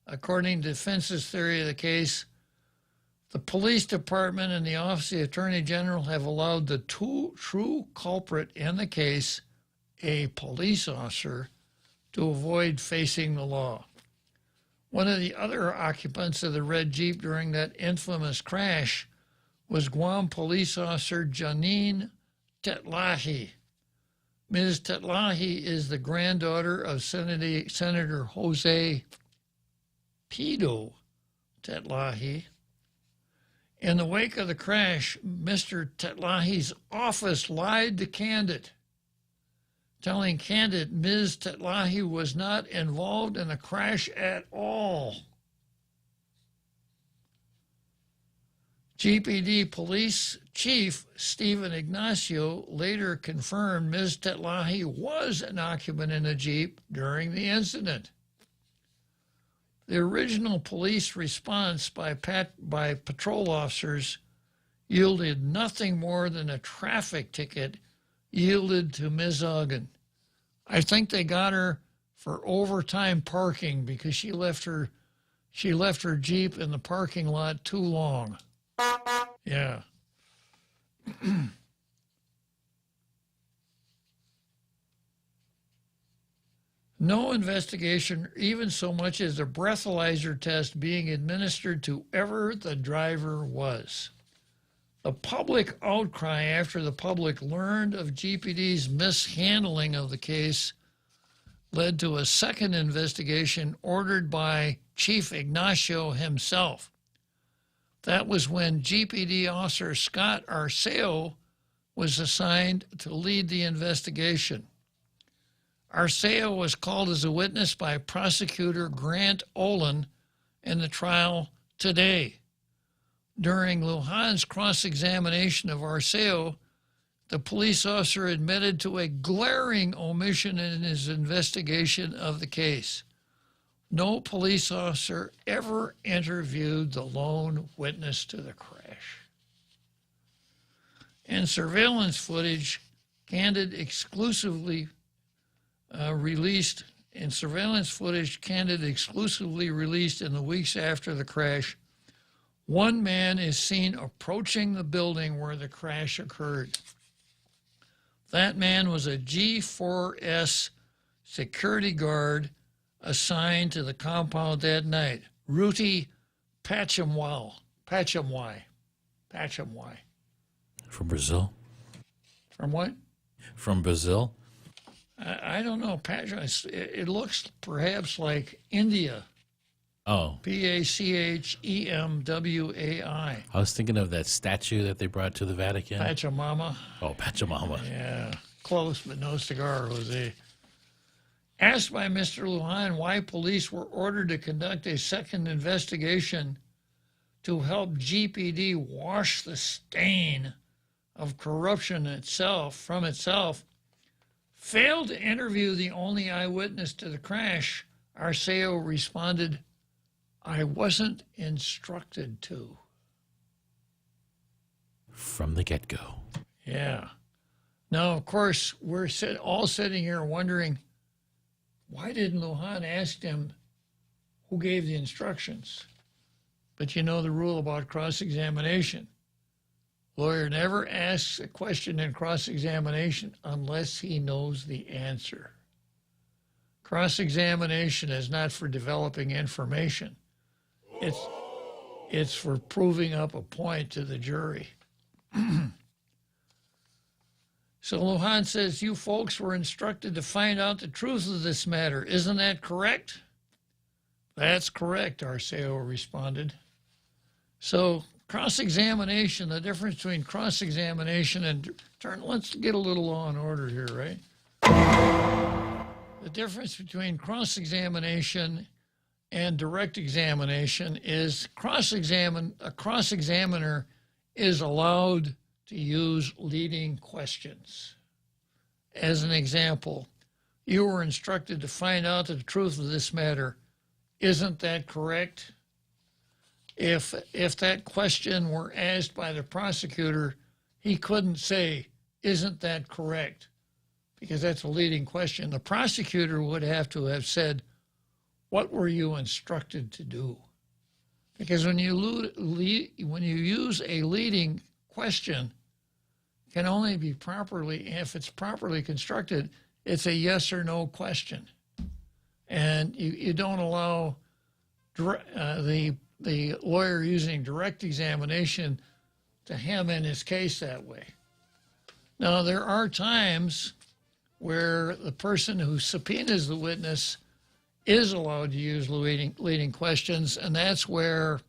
Speaker 7: according to defense's theory of the case, the police department and the Office of the Attorney General have allowed the true culprit in the case, a police officer, to avoid facing the law. One of the other occupants of the red Jeep during that infamous crash was Guam police officer Janine Tetlahi. Ms. Tetlahi is the granddaughter of Senator Jose Pido Tetlahi. In the wake of the crash, Mr. Tetlahi's office lied to Candid, telling Candid Ms. Tetlahi was not involved in the crash at all. GPD Police Chief Stephen Ignacio later confirmed Ms. Tetlahi was an occupant in the Jeep during the incident. The original police response by patrol officers yielded nothing more than a traffic ticket yielded to Ms. Uggan. I think they got her for overtime parking because she left her Jeep in the parking lot too long. Yeah. No investigation, even so much as a breathalyzer test being administered to whoever the driver was. The public outcry after the public learned of GPD's mishandling of the case led to a second investigation ordered by Chief Ignacio himself. That was when GPD Officer Scott Arceo was assigned to lead the investigation. Arceo was called as a witness by prosecutor Grant Olin in the trial today. During Lujan's cross-examination of Arceo, the police officer admitted to a glaring omission in his investigation of the case. No police officer ever interviewed the lone witness to the crash. And surveillance footage exclusively released in the weeks after the crash, one man is seen approaching the building where the crash occurred. That man was a G4S security guard assigned to the compound that night, Ruti Pachamwai.
Speaker 8: From Brazil?
Speaker 7: From what?
Speaker 8: From Brazil?
Speaker 7: I don't know. It looks perhaps like India.
Speaker 8: Oh.
Speaker 7: Pachemwai.
Speaker 8: I was thinking of that statue that they brought to the Vatican.
Speaker 7: Pachamama.
Speaker 8: Oh, Pachamama.
Speaker 7: Yeah. Close, but no cigar, Jose. Asked by Mr. Lujan why police were ordered to conduct a second investigation to help GPD wash the stain of corruption from itself, failed to interview the only eyewitness to the crash, Arceo responded, "I wasn't instructed to."
Speaker 8: From the get-go.
Speaker 7: Yeah. Now, of course, we're all sitting here wondering, why didn't Lujan ask him who gave the instructions? But you know the rule about cross-examination. Lawyer never asks a question in cross-examination unless he knows the answer. Cross-examination is not for developing information. It's for proving up a point to the jury. So Lujan says, you folks were instructed to find out the truth of this matter. Isn't that correct? That's correct, Arceo responded. So cross-examination, the difference between cross-examination and let's get a little law and order here, right? The difference between cross-examination and direct examination is a cross-examiner is allowed to use leading questions. As an example, you were instructed to find out the truth of this matter. Isn't that correct? If that question were asked by the prosecutor, he couldn't say, isn't that correct? Because that's a leading question. The prosecutor would have to have said, what were you instructed to do? Because when you use a leading question, it can only be if it's properly constructed, it's a yes or no question. And you don't allow the lawyer using direct examination to hem in his case that way. Now, there are times where the person who subpoenas the witness is allowed to use leading questions, and that's where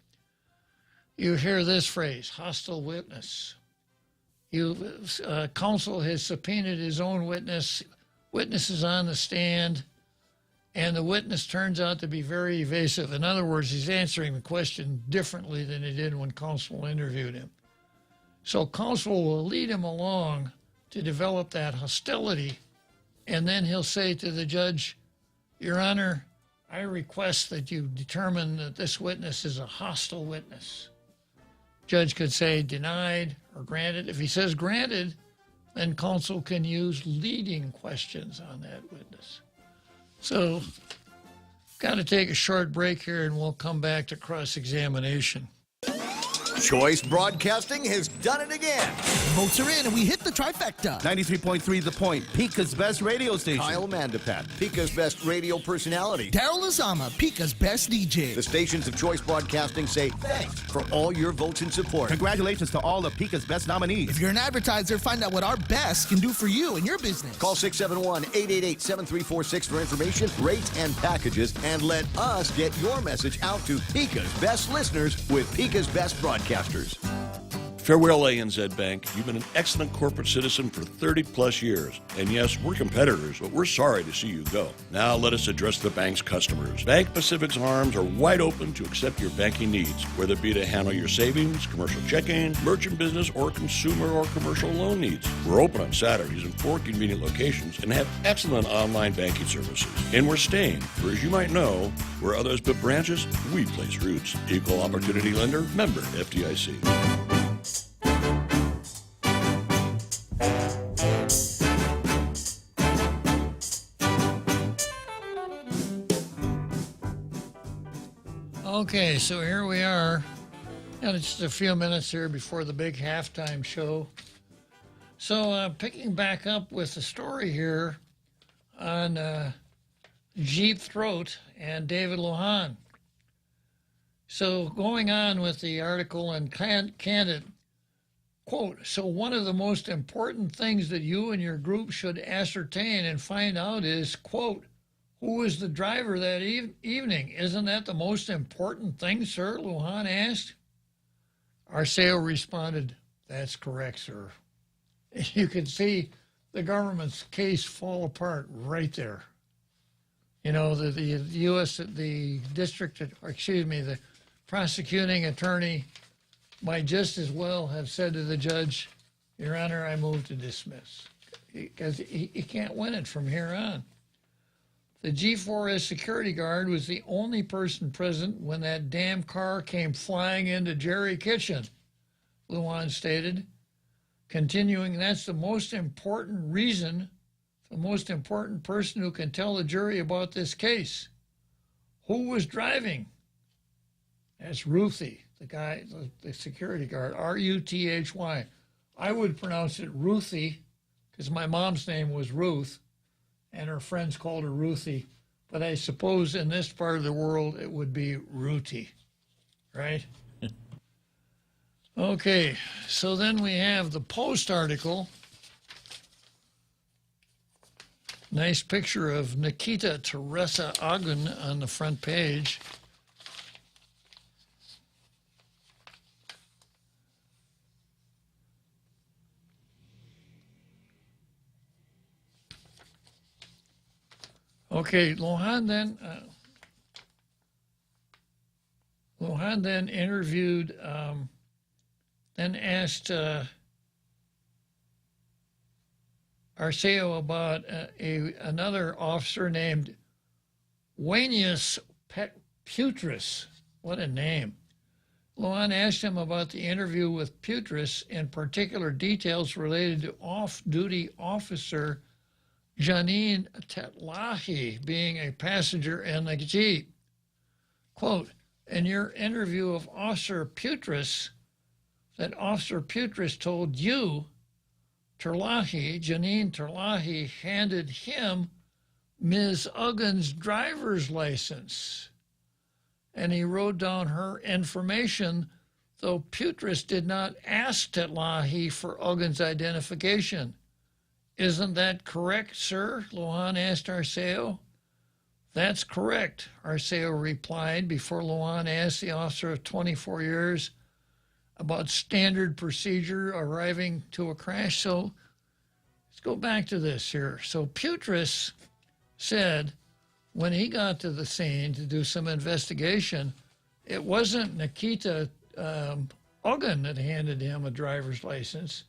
Speaker 7: you hear this phrase, hostile witness. Counsel has subpoenaed his own witness is on the stand, and the witness turns out to be very evasive. In other words, he's answering the question differently than he did when counsel interviewed him. So counsel will lead him along to develop that hostility, and then he'll say to the judge, Your Honor, I request that you determine that this witness is a hostile witness. Judge could say denied or granted. If he says granted, then counsel can use leading questions on that witness. So, got to take a short break here, and we'll come back to cross-examination.
Speaker 2: Choice Broadcasting has done it again.
Speaker 3: Votes are in and we hit the trifecta.
Speaker 1: 93.3 The Point, Pika's best radio station.
Speaker 2: Kyle Mandapat, Pika's best radio personality.
Speaker 3: Daryl Azama, Pika's best DJ.
Speaker 2: The stations of Choice Broadcasting say thanks for all your votes and support.
Speaker 1: Congratulations to all of Pika's best nominees.
Speaker 3: If you're an advertiser, find out what our best can do for you and your business.
Speaker 2: Call 671-888-7346 for information, rates, and packages, and let us get your message out to Pika's best listeners with Pika's best broadcasters.
Speaker 14: Farewell ANZ Bank. You've been an excellent corporate citizen for 30 plus years. And yes, we're competitors, but we're sorry to see you go. Now let us address the bank's customers. Bank Pacific's arms are wide open to accept your banking needs, whether it be to handle your savings, commercial checking, merchant business, or consumer or commercial loan needs. We're open on Saturdays in 4 convenient locations and have excellent online banking services. And we're staying, for as you might know, where others put branches, we place roots. Equal Opportunity Lender, member FDIC.
Speaker 7: Okay, so here we are. And it's just a few minutes here before the big halftime show. So picking back up with the story here on Jeep Throat and David Lohan. So going on with the article in Candid, quote, so one of the most important things that you and your group should ascertain and find out is, quote, who was the driver that evening? Isn't that the most important thing, sir? Lujan asked. Arceo responded, that's correct, sir. You can see the government's case fall apart right there. You know, the prosecuting attorney might just as well have said to the judge, Your Honor, I move to dismiss. Because he can't win it from here on. The G4S security guard was the only person present when that damn car came flying into Jerry Kitchen, Lujan stated. Continuing, that's the most important reason, the most important person who can tell the jury about this case. Who was driving? That's Ruthie, the guy, the security guard, R-U-T-H-Y. I would pronounce it Ruthie because my mom's name was Ruth. And her friends called her Ruthie. But I suppose in this part of the world, it would be Ruthie, right? Okay, so then we have the Post article. Nice picture of Nikita Teresa Ogun on the front page. Okay, Lujan then interviewed, then asked Arceo about another officer named Wanius Putris. What a name. Lujan asked him about the interview with Putris, in particular details related to off-duty officer Janine Tetlahi being a passenger in the Jeep. Quote, in your interview of Officer Putris, that Officer Putris told you, Janine Terlahi handed him Ms. Uggan's driver's license. And he wrote down her information, though Putris did not ask Tetlahi for Uggan's identification. Isn't that correct, sir? Lujan asked Arceo. That's correct, Arceo replied before Lujan asked the officer of 24 years about standard procedure arriving to a crash. So let's go back to this here. So Putris said when he got to the scene to do some investigation, it wasn't Nikita Uggan that handed him a driver's license.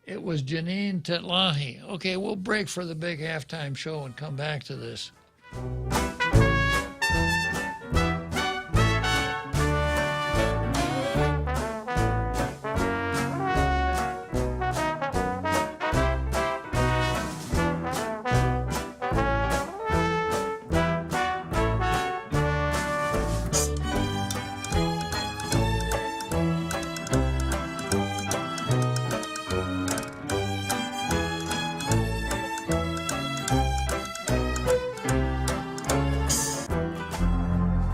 Speaker 7: It was Janine Tetlahi. Okay, we'll break for the big halftime show and come back to this.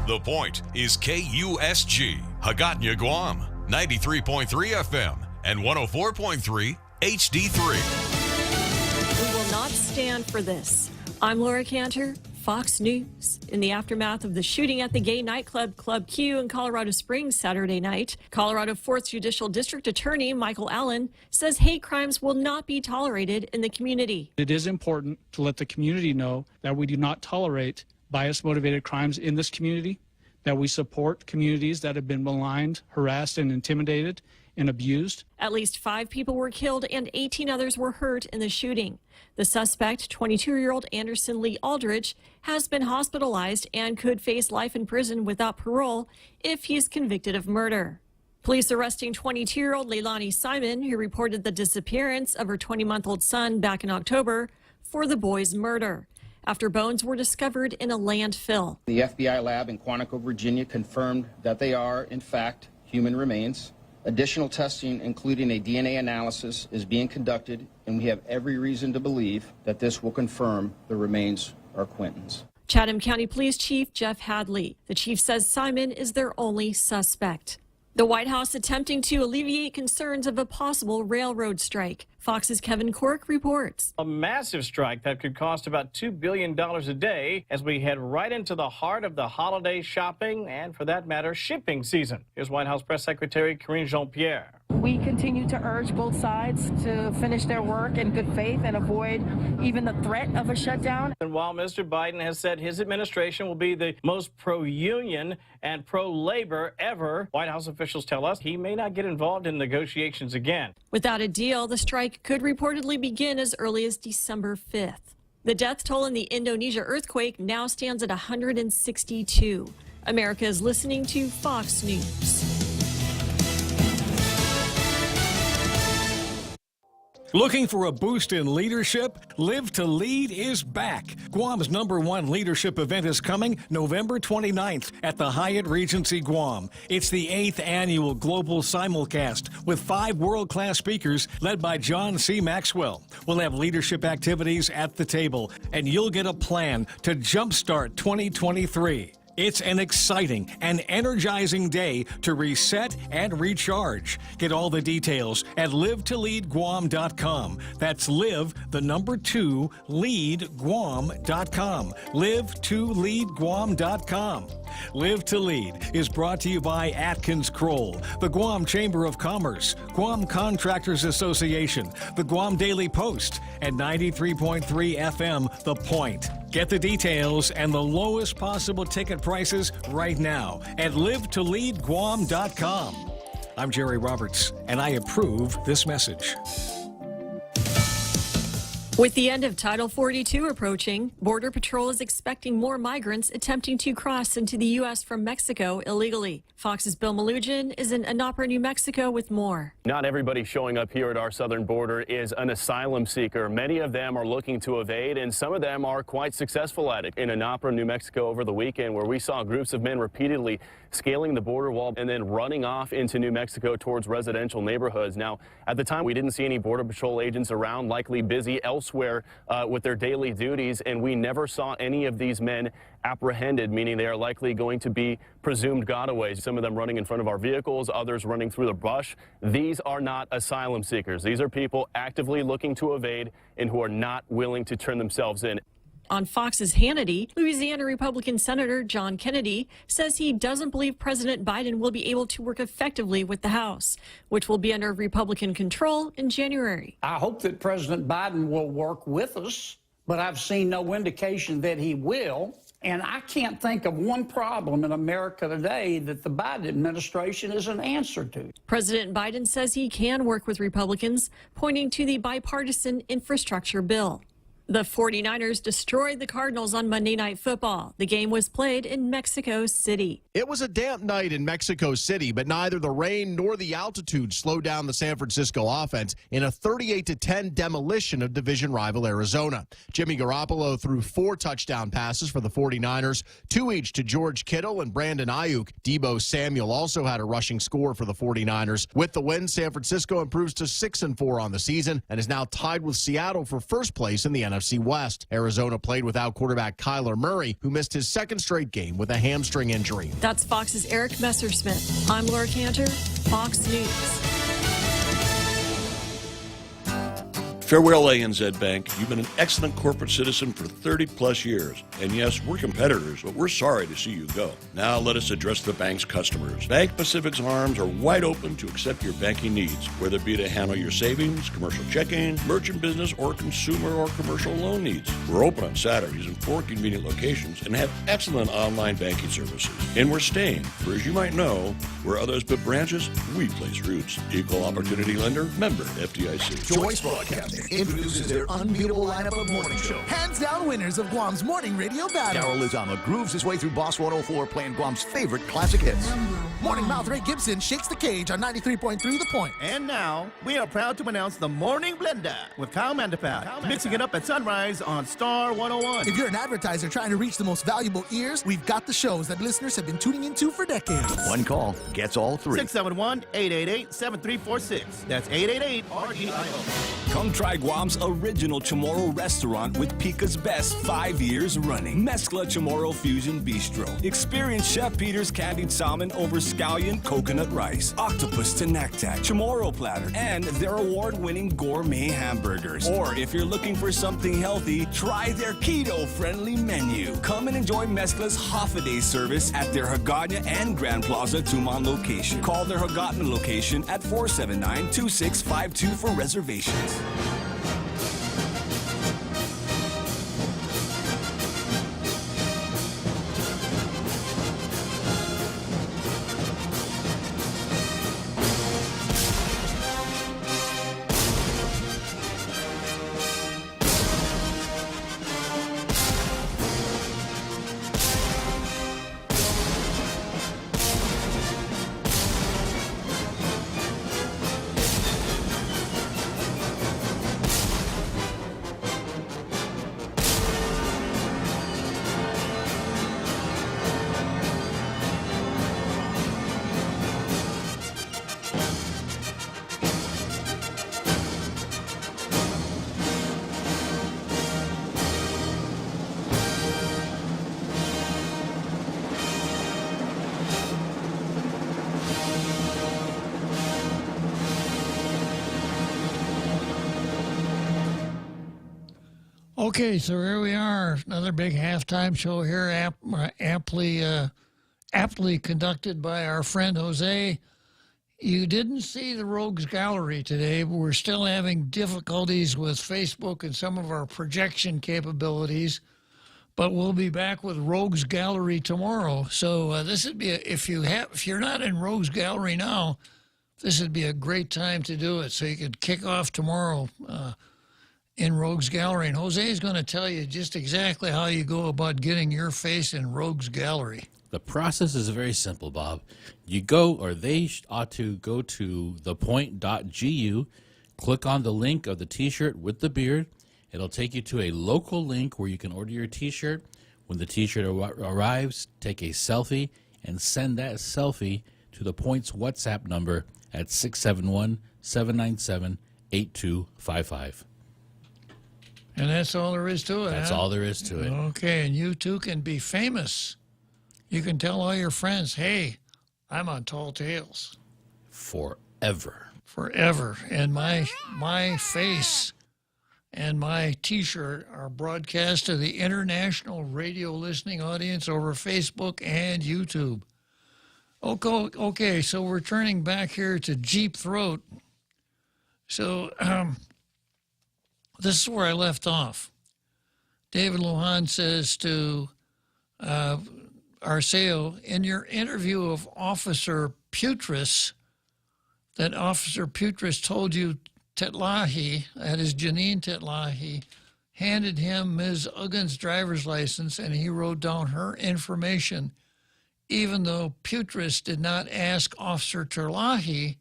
Speaker 15: The Point is KUSG, Hagåtña, Guam, 93.3 FM and 104.3 HD3.
Speaker 16: We will not stand for this. I'm Laura Cantor, Fox News. In the aftermath of the shooting at the gay nightclub Club Q in Colorado Springs Saturday night, Colorado 4th Judicial District Attorney Michael Allen says hate crimes will not be tolerated in the community.
Speaker 17: It is important to let the community know that we do not tolerate bias-motivated crimes in this community, that we support communities that have been maligned, harassed, and intimidated and abused.
Speaker 16: At least 5 people were killed and 18 others were hurt in the shooting. The suspect, 22-year-old Anderson Lee Aldridge, has been hospitalized and could face life in prison without parole if he is convicted of murder. Police arresting 22-year-old Leilani Simon, who reported the disappearance of her 20-month-old son back in October, for the boy's murder, after bones were discovered in a landfill.
Speaker 18: The FBI lab in Quantico, Virginia, confirmed that they are, in fact, human remains. Additional testing, including a DNA analysis, is being conducted, and we have every reason to believe that this will confirm the remains are Quentin's.
Speaker 16: Chatham County Police Chief Jeff Hadley. The chief says Simon is their only suspect. The White House attempting to alleviate concerns of a possible railroad strike. Fox's Kevin Cork reports.
Speaker 19: A massive strike that could cost about $2 billion a day as we head right into the heart of the holiday shopping and, for that matter, shipping season. Here's White House Press Secretary Karine Jean-Pierre.
Speaker 20: We continue to urge both sides to finish their work in good faith and avoid even the threat of a shutdown.
Speaker 19: And while Mr. Biden has said his administration will be the most pro-union and pro-labor ever, White House officials tell us he may not get involved in negotiations again.
Speaker 16: Without a deal, the strike could reportedly begin as early as December 5th. The death toll in the Indonesia earthquake now stands at 162. America is listening to Fox News.
Speaker 21: Looking for a boost in leadership? Live to Lead is back. Guam's #1 leadership event is coming November 29th at the Hyatt Regency Guam. It's the 8th annual global simulcast with 5 world-class speakers led by John C. Maxwell. We'll have leadership activities at the table, and you'll get a plan to jumpstart 2023. It's an exciting and energizing day to reset and recharge. Get all the details at livetoleadguam.com. That's live, the number 2, leadguam.com. Live2leadguam.com. Live to Lead is brought to you by Atkins Kroll, the Guam Chamber of Commerce, Guam Contractors Association, the Guam Daily Post, and 93.3 FM, The Point. Get the details and the lowest possible ticket prices right now at livetoleadguam.com. I'm Jerry Roberts, and I approve this message.
Speaker 16: With the end of Title 42 approaching, Border Patrol is expecting more migrants attempting to cross into the U.S. from Mexico illegally. Fox's Bill Malugin is in Anapra, New Mexico with more.
Speaker 22: Not everybody showing up here at our southern border is an asylum seeker. Many of them are looking to evade, and some of them are quite successful at it. In Anapra, New Mexico over the weekend, where we saw groups of men repeatedly scaling the border wall and then running off into New Mexico towards residential neighborhoods. Now, at the time, we didn't see any Border Patrol agents around, likely busy elsewhere with their daily duties, and we never saw any of these men apprehended, meaning they are likely going to be presumed gotaways. Some of them running in front of our vehicles, others running through the brush. These are not asylum seekers. These are people actively looking to evade and who are not willing to turn themselves in.
Speaker 16: On Fox's Hannity, Louisiana Republican Senator John Kennedy says he doesn't believe President Biden will be able to work effectively with the House, which will be under Republican control in January.
Speaker 23: I hope that President Biden will work with us, but I've seen no indication that he will. And I can't think of one problem in America today that the Biden administration is an answer to.
Speaker 16: President Biden says he can work with Republicans, pointing to the bipartisan infrastructure bill. The 49ers destroyed the Cardinals on Monday Night Football. The game was played in Mexico City.
Speaker 24: It was a damp night in Mexico City, but neither the rain nor the altitude slowed down the San Francisco offense in a 38-10 demolition of division rival Arizona. Jimmy Garoppolo threw 4 touchdown passes for the 49ers, 2 each to George Kittle and Brandon Ayuk. Deebo Samuel also had a rushing score for the 49ers. With the win, San Francisco improves to 6-4 on the season and is now tied with Seattle for first place in the NFL NFC West. Arizona played without quarterback Kyler Murray, who missed his second straight game with a hamstring injury.
Speaker 16: That's Fox's Eric Messersmith. I'm Laura Cantor, Fox News.
Speaker 14: Farewell, ANZ Bank. You've been an excellent corporate citizen for 30-plus years. And yes, we're competitors, but we're sorry to see you go. Now let us address the bank's customers. Bank Pacific's arms are wide open to accept your banking needs, whether it be to handle your savings, commercial checking, merchant business, or consumer or commercial loan needs. We're open on Saturdays in 4 convenient locations and have excellent online banking services. And we're staying, for as you might know, where others put branches, we place roots. Equal Opportunity Lender, member FDIC.
Speaker 2: Choice Broadcasting introduces their unbeatable lineup of morning show.
Speaker 3: Hands down winners of Guam's morning radio battle.
Speaker 2: Daryl Lizama grooves his way through Boss 104 playing Guam's favorite classic hits.
Speaker 3: Morning mouth Ray Gibson shakes the cage on 93.3 The Point.
Speaker 1: And now, we are proud to announce the Morning Blender with Kyle Mandapat, mixing it up at sunrise on Star 101.
Speaker 3: If you're an advertiser trying to reach the most valuable ears, we've got the shows that listeners have been tuning into for decades.
Speaker 2: One call gets all three.
Speaker 1: 671-888-7346. That's 888-REIO.
Speaker 11: Come try Guam's original Chamorro restaurant with Pica's best 5 years running. Mezcla Chamorro Fusion Bistro. Experience Chef Peter's candied salmon over scallion coconut rice, octopus to naktak, Chamorro platter, and their award-winning gourmet hamburgers. Or if you're looking for something healthy, try their keto-friendly menu. Come and enjoy Mezcla's half-a-day service at their Hagåtña and Grand Plaza Tuman location. Call their Hagåtña location at 479-2652 for reservations.
Speaker 7: Okay, so here we are, another big halftime show here, aptly conducted by our friend Jose. You didn't see the Rogues Gallery today, but we're still having difficulties with Facebook and some of our projection capabilities. But we'll be back with Rogues Gallery tomorrow. So this would be if you're not in Rogues Gallery now, this would be a great time to do it. So you could kick off tomorrow in Rogues Gallery. And Jose is going to tell you just exactly how you go about getting your face in Rogues Gallery.
Speaker 8: The process is very simple, Bob. You go, or they ought to go to thepoint.gu, click on the link of the T-shirt with the beard. It'll take you to a local link where you can order your T-shirt. When the T-shirt arrives, take a selfie and send that selfie to the Point's WhatsApp number at 671-797-8255.
Speaker 7: And that's all there is to it.
Speaker 8: That's all there is to it.
Speaker 7: Okay, and you too can be famous. You can tell all your friends, hey, I'm on Tall Tales.
Speaker 8: Forever.
Speaker 7: And my face and my T-shirt are broadcast to the international radio listening audience over Facebook and YouTube. Okay, so we're turning back here to Jeep Throat. So this is where I left off. David Lujan says to Arceo, in your interview of Officer Putris, that Officer Putris told you Tetlahi, that is Janine Tetlahi, handed him Ms. Uggan's driver's license and he wrote down her information, even though Putris did not ask Officer Tetlahi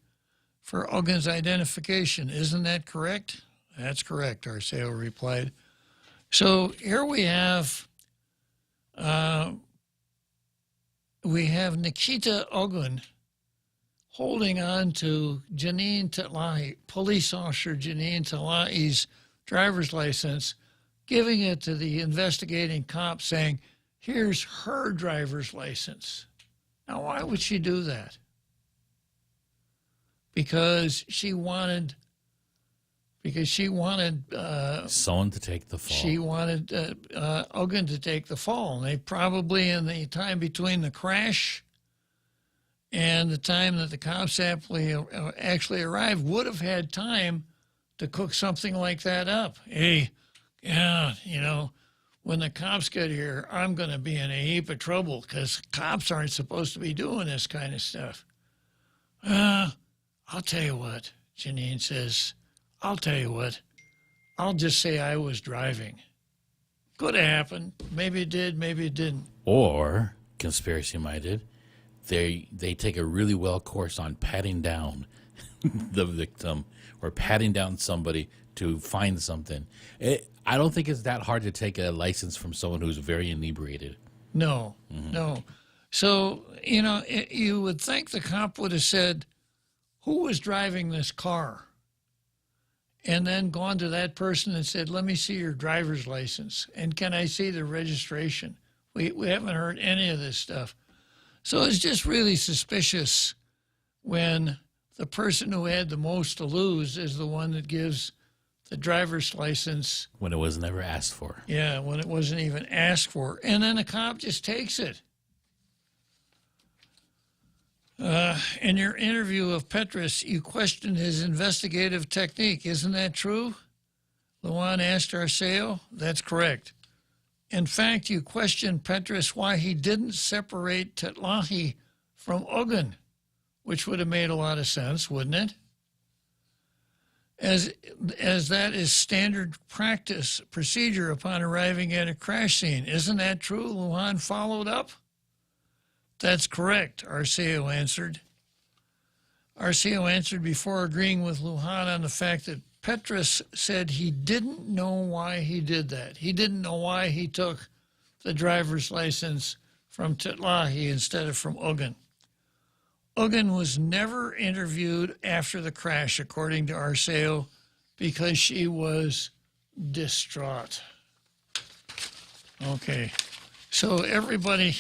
Speaker 7: for Uggan's identification. Isn't that correct? That's correct, Arceo replied. So here we have Nikita Uggan holding on to Janine Tetlahi, police officer Janine Tetlahi's driver's license, giving it to the investigating cop saying, here's her driver's license. Now, why would she do that? Because she wanted
Speaker 8: someone to take the fall.
Speaker 7: She wanted Uggan to take the fall. And they probably, in the time between the crash and the time that the cops actually arrived, would have had time to cook something like that up. Hey, yeah, when the cops get here, I'm going to be in a heap of trouble because cops aren't supposed to be doing this kind of stuff. I'll tell you what, Janine says, I'll tell you what, I'll just say I was driving. Could have happened. Maybe it did, maybe it didn't.
Speaker 8: Or, conspiracy-minded, they take a really well course on patting down the victim or patting down somebody to find something. I don't think it's that hard to take a license from someone who's very inebriated.
Speaker 7: No, no. So, you would think the cop would have said, who was driving this car? And then gone to that person and said, let me see your driver's license. And can I see the registration? We haven't heard any of this stuff. So it's just really suspicious when the person who had the most to lose is the one that gives the driver's license.
Speaker 8: When it was never asked for.
Speaker 7: Yeah, when it wasn't even asked for. And then the cop just takes it. In your interview of Petrus, you questioned his investigative technique. Isn't that true? Luan asked Arceo. That's correct. In fact, you questioned Petrus why he didn't separate Tetlahi from Uggan, which would have made a lot of sense, wouldn't it? As that is standard procedure upon arriving at a crash scene. Isn't that true? Luan followed up. That's correct, Arceo answered. Arceo answered before agreeing with Lujan on the fact that Petrus said he didn't know why he did that. He didn't know why he took the driver's license from Tetlahi instead of from Uggan. Uggan was never interviewed after the crash, according to Arceo, because she was distraught. Okay, so everybody,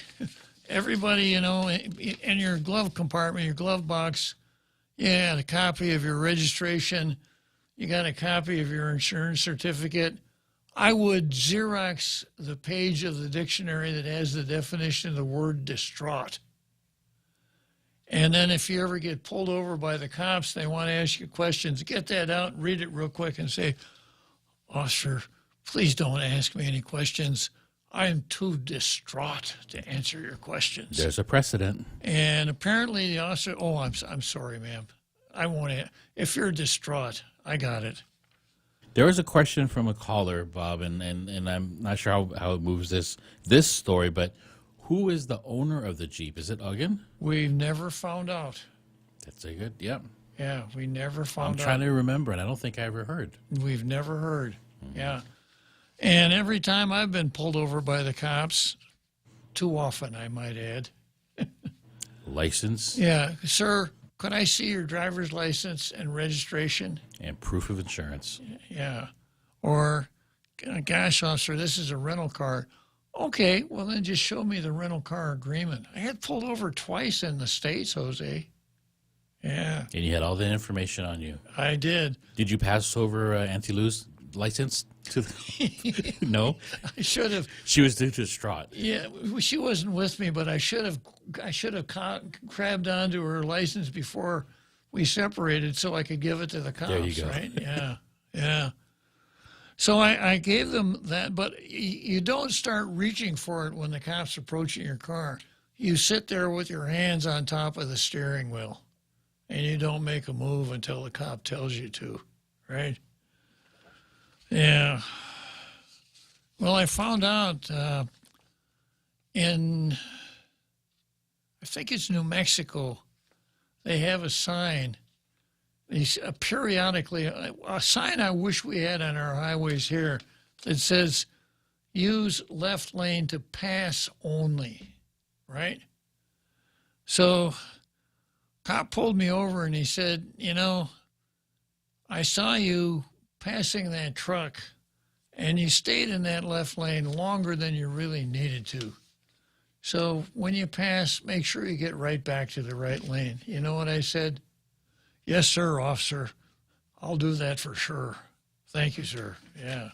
Speaker 7: in your glove compartment, your glove box, you had a copy of your registration, you got a copy of your insurance certificate. I would Xerox the page of the dictionary that has the definition of the word distraught. And then if you ever get pulled over by the cops, they want to ask you questions, get that out and read it real quick and say, officer, please don't ask me any questions. I am too distraught to answer your questions.
Speaker 8: There's a precedent.
Speaker 7: And apparently the officer, I'm sorry, ma'am. I won't. If you're distraught, I got it.
Speaker 8: There was a question from a caller, Bob, and I'm not sure how it moves this story, but who is the owner of the Jeep? Is it Uggan?
Speaker 7: We've never found out.
Speaker 8: That's a good, yep.
Speaker 7: Yeah, we never found out.
Speaker 8: I'm trying to remember, and I don't think I ever heard.
Speaker 7: We've never heard, yeah. And every time I've been pulled over by the cops, too often, I might add.
Speaker 8: License?
Speaker 7: Yeah, sir, could I see your driver's license and registration?
Speaker 8: And proof of insurance.
Speaker 7: Yeah. Or, gosh, officer, this is a rental car. Okay, well, then just show me the rental car agreement. I got pulled over twice in the States, Jose. Yeah.
Speaker 8: And you had all the information on you.
Speaker 7: I did.
Speaker 8: Did you pass over Auntie Lou's license? No?
Speaker 7: I should have.
Speaker 8: She was too distraught.
Speaker 7: Yeah, she wasn't with me, but I should have grabbed onto her license before we separated so I could give it to the cops,
Speaker 8: there you go.
Speaker 7: Right? Yeah, yeah. So I gave them that, but you don't start reaching for it when the cops are approaching your car. You sit there with your hands on top of the steering wheel, and you don't make a move until the cop tells you to, right? Yeah. Well, I found out in, I think it's New Mexico, they have a sign. Periodically, a sign I wish we had on our highways here that says, use left lane to pass only, right? So, cop pulled me over and he said, I saw you passing that truck and you stayed in that left lane longer than you really needed to. So when you pass, make sure you get right back to the right lane. You know what I said? Yes, sir, officer. I'll do that for sure. Thank you, sir. Yeah.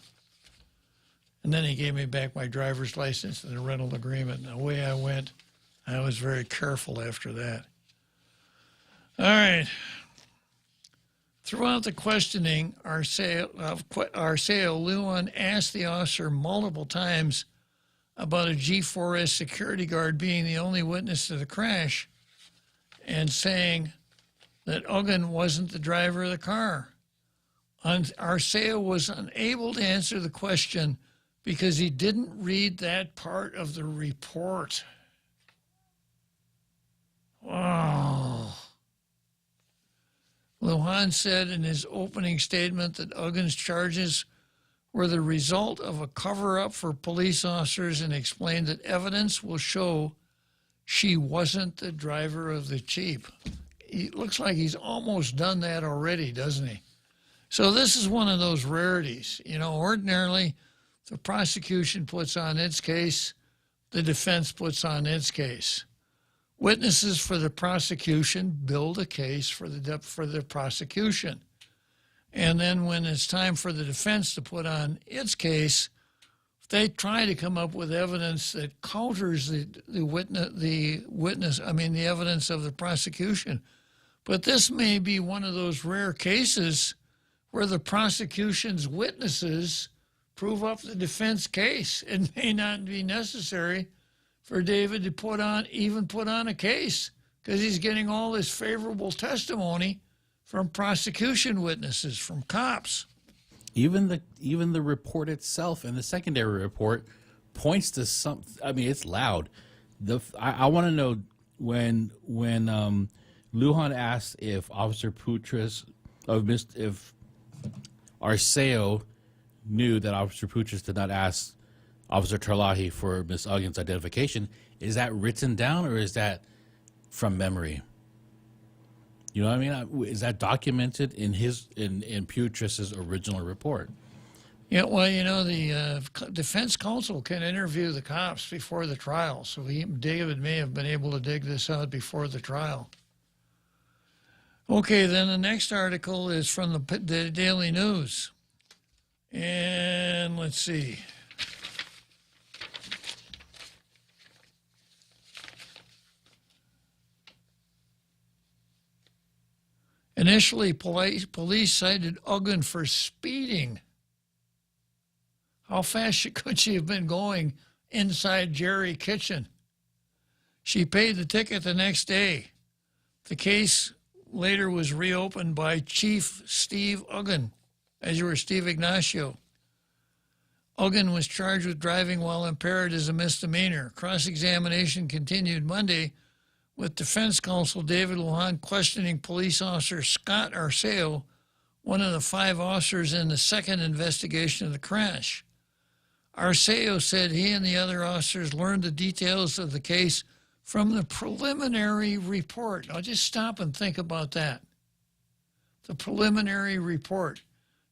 Speaker 7: And then he gave me back my driver's license and the rental agreement. And away I went. I was very careful after that. All right. Throughout the questioning, Arceo Lujan asked the officer multiple times about a G4S security guard being the only witness to the crash and saying that Uggan wasn't the driver of the car. Arceo was unable to answer the question because he didn't read that part of the report. Wow. Lujan said in his opening statement that Uggan's charges were the result of a cover-up for police officers and explained that evidence will show she wasn't the driver of the Jeep. It looks like he's almost done that already, doesn't he? So this is one of those rarities. You know, ordinarily, the prosecution puts on its case, the defense puts on its case. Witnesses for the prosecution build a case for the prosecution. And then when it's time for the defense to put on its case, they try to come up with evidence that counters the evidence of the prosecution. But this may be one of those rare cases where the prosecution's witnesses prove up the defense case. It may not be necessary for David to put on a case because he's getting all this favorable testimony from prosecution witnesses, from cops.
Speaker 8: Even the report itself and the secondary report points to some. I mean, it's loud. I want to know when Lujan asked if Officer Putras if Arceo knew that Officer Putras did not ask Officer Terlahi for Miss Uggan's identification. Is that written down or is that from memory? You know what I mean? Is that documented in Putras's original report?
Speaker 7: Yeah, well, you know, the defense counsel can interview the cops before the trial, so David may have been able to dig this out before the trial. Okay, then the next article is from the Daily News. And let's see. Initially, police cited Uggan for speeding. How fast could she have been going inside Jerry Kitchen? She paid the ticket the next day. The case later was reopened by Chief Steve Uggan, Steve Ignacio. Uggan was charged with driving while impaired as a misdemeanor. Cross-examination continued Monday with defense counsel David Lujan questioning police officer Scott Arceo, one of the 5 officers in the second investigation of the crash. Arceo said he and the other officers learned the details of the case from the preliminary report. Now just stop and think about that. The preliminary report.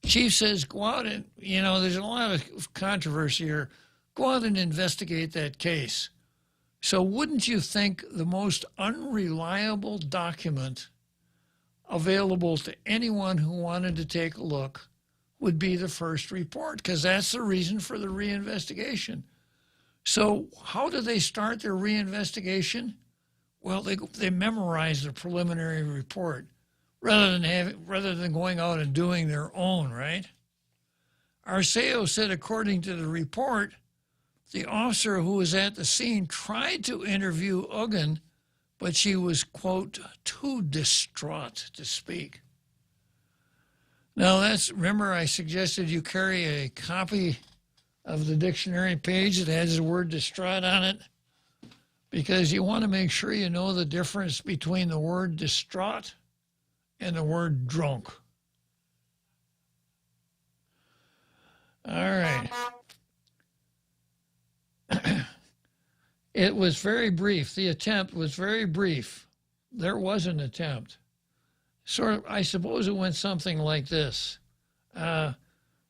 Speaker 7: Chief says, go out and, there's a lot of controversy here. Go out and investigate that case. So wouldn't you think the most unreliable document available to anyone who wanted to take a look would be the first report? Because that's the reason for the reinvestigation. So how do they start their reinvestigation? Well, they memorize the preliminary report rather than going out and doing their own, right? Arceo said, according to the report, the officer who was at the scene tried to interview Uggan, but she was, quote, too distraught to speak. Now remember I suggested you carry a copy of the dictionary page that has the word distraught on it, because you want to make sure you know the difference between the word distraught and the word drunk. All right. It was very brief. The attempt was very brief. There was an attempt. Sort of, I suppose it went something like this.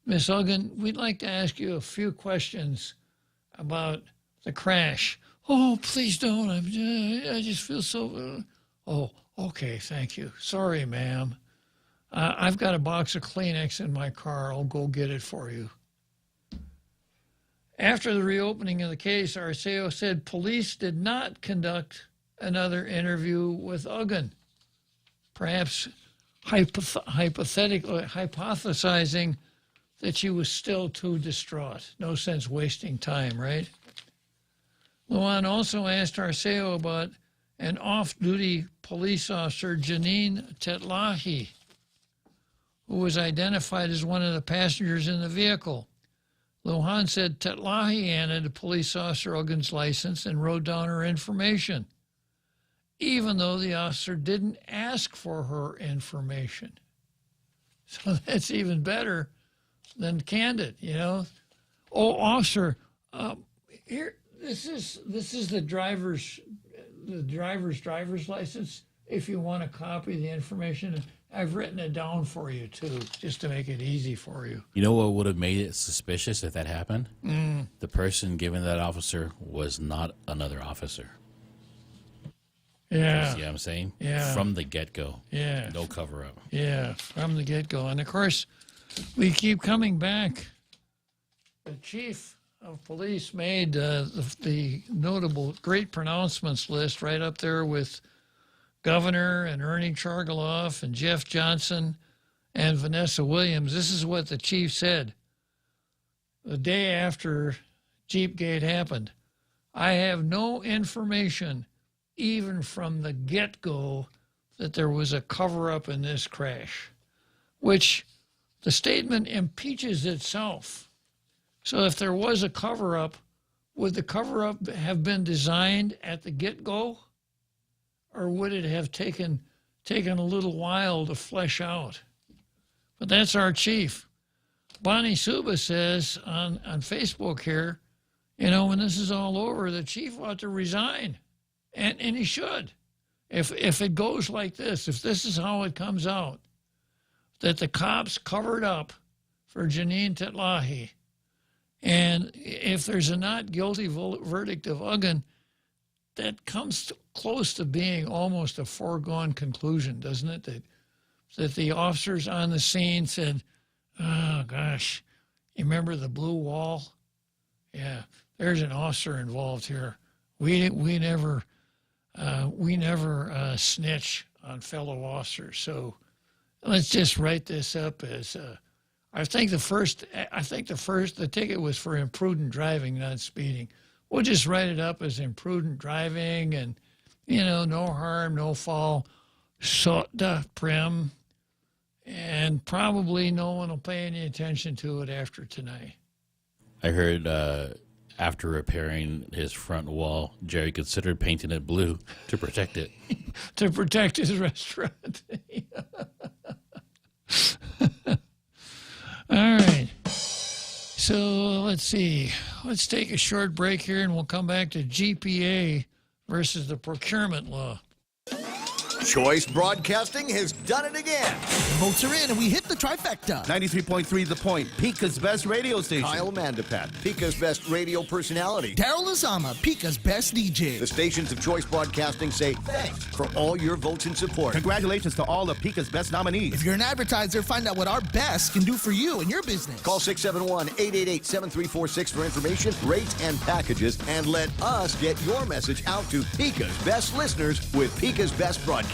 Speaker 7: Miss Uggan, we'd like to ask you a few questions about the crash. Oh, please don't. I just feel so... Oh, okay, thank you. Sorry, ma'am. I've got a box of Kleenex in my car. I'll go get it for you. After the reopening of the case, Arceo said police did not conduct another interview with Uggan, perhaps hypothesizing that she was still too distraught. No sense wasting time, right? Luan also asked Arceo about an off-duty police officer, Janine Tetlahi, who was identified as one of the passengers in the vehicle. Lujan said Tetlahi handed the police officer Uggan's license and wrote down her information, even though the officer didn't ask for her information. So that's even better than candid, you know. Oh, officer, here, this is the driver's license. If you want to copy the information, I've written it down for you too, just to make it easy for you.
Speaker 8: You know what would have made it suspicious if that happened? The person giving that officer was not another officer.
Speaker 7: Yeah.
Speaker 8: You see what I'm saying?
Speaker 7: Yeah.
Speaker 8: From the get-go.
Speaker 7: Yeah.
Speaker 8: No cover-up.
Speaker 7: Yeah, from the get-go. And, of course, we keep coming back. The chief of police made the notable great pronouncements list right up there with Governor and Ernie Chargaloff and Jeff Johnson and Vanessa Williams. This is what the chief said the day after Jeepgate happened. I have no information, even from the get-go, that there was a cover-up in this crash, which the statement impeaches itself. So if there was a cover-up, would the cover-up have been designed at the get-go, or would it have taken a little while to flesh out? But that's our chief. Bonnie Suba says on Facebook here, you know, when this is all over, the chief ought to resign. And he should. If it goes like this, if this is how it comes out, that the cops covered up for Janine Tetlahi, and if there's a not guilty verdict of Uggan, that comes close to being almost a foregone conclusion, doesn't it? That the officers on the scene said, oh, gosh, you remember the blue wall? Yeah, there's an officer involved here. We never snitch on fellow officers. So let's just write this up as I think the ticket was for imprudent driving, not speeding. We'll just write it up as imprudent driving, and no harm, no foul, sota prim, and probably no one will pay any attention to it after tonight.
Speaker 8: I heard after repairing his front wall, Jerry considered painting it blue to protect it.
Speaker 7: To protect his restaurant. All right. So let's see. Let's take a short break here, and we'll come back to GPA versus the procurement law.
Speaker 2: Choice Broadcasting has done it again.
Speaker 3: Votes are in, and we hit the trifecta.
Speaker 1: 93.3 The Point, Pika's best radio station.
Speaker 2: Kyle Mandapat, Pika's best radio personality.
Speaker 3: Daryl Lazama, Pika's best DJ.
Speaker 2: The stations of Choice Broadcasting say thanks for all your votes and support.
Speaker 1: Congratulations to all of Pika's best nominees.
Speaker 3: If you're an advertiser, find out what our best can do for you and your business.
Speaker 2: Call 671-888-7346 for information, rates, and packages, and let us get your message out to Pika's best listeners with Pika's best broadcasters.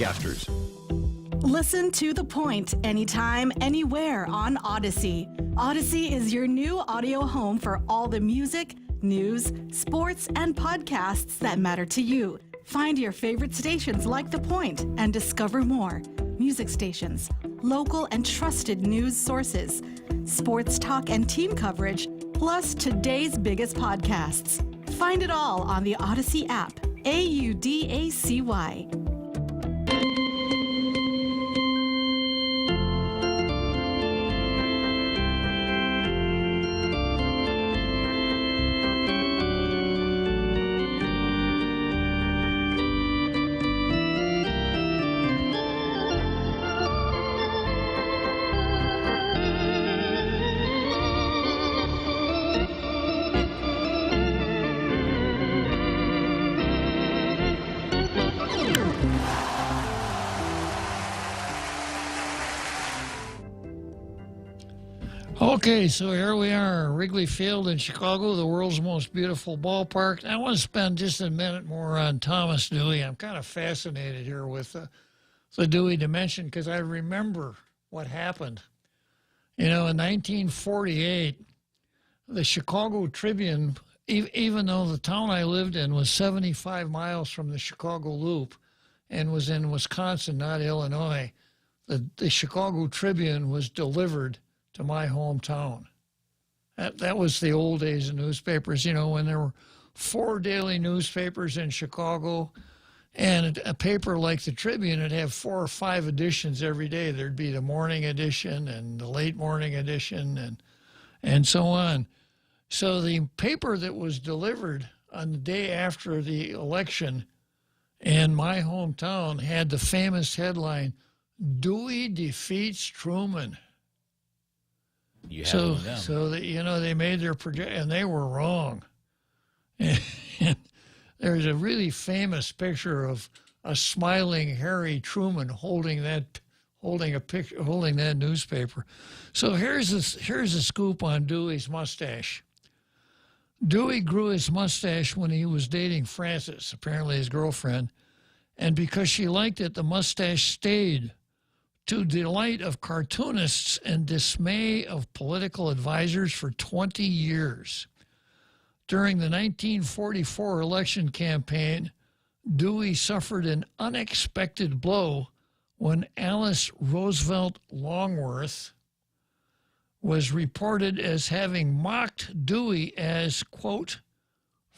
Speaker 6: Listen to The Point anytime, anywhere on Odyssey. Odyssey is your new audio home for all the music, news, sports, and podcasts that matter to you. Find your favorite stations like The Point and discover more. Music stations, local and trusted news sources, sports talk and team coverage, plus today's biggest podcasts. Find it all on the Odyssey app. AUDACY.
Speaker 7: Okay, so here we are, Wrigley Field in Chicago, the world's most beautiful ballpark. I want to spend just a minute more on Thomas Dewey. I'm kind of fascinated here with the Dewey dimension because I remember what happened. You know, in 1948, the Chicago Tribune, even though the town I lived in was 75 miles from the Chicago Loop and was in Wisconsin, not Illinois, the Chicago Tribune was delivered to my hometown. That was the old days of newspapers, you know, when there were 4 daily newspapers in Chicago, and a paper like the Tribune would have 4 or 5 editions every day. There'd be the morning edition and the late morning edition and so on. So the paper that was delivered on the day after the election in my hometown had the famous headline, "Dewey defeats Truman." So that, you know, they made their projection, and they were wrong. And there's a really famous picture of a smiling Harry Truman holding that newspaper. So here's a scoop on Dewey's mustache. Dewey grew his mustache when he was dating Frances, apparently his girlfriend, and because she liked it, the mustache stayed, to delight of cartoonists and dismay of political advisors, for 20 years. During the 1944 election campaign, Dewey suffered an unexpected blow when Alice Roosevelt Longworth was reported as having mocked Dewey as, quote,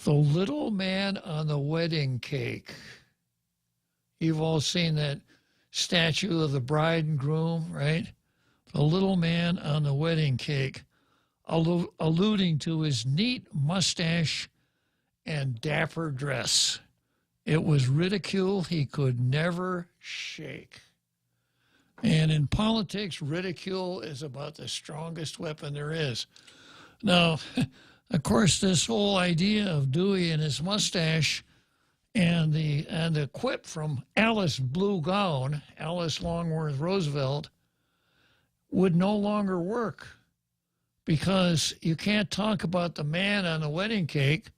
Speaker 7: the little man on the wedding cake. You've all seen that statue of the bride and groom, right? The little man on the wedding cake, alluding to his neat mustache and dapper dress. It was ridicule he could never shake. And in politics, ridicule is about the strongest weapon there is. Now, of course, this whole idea of Dewey and his mustache and the quip from Alice Blue Gown, Alice Longworth Roosevelt, would no longer work because you can't talk about the man on the wedding cake.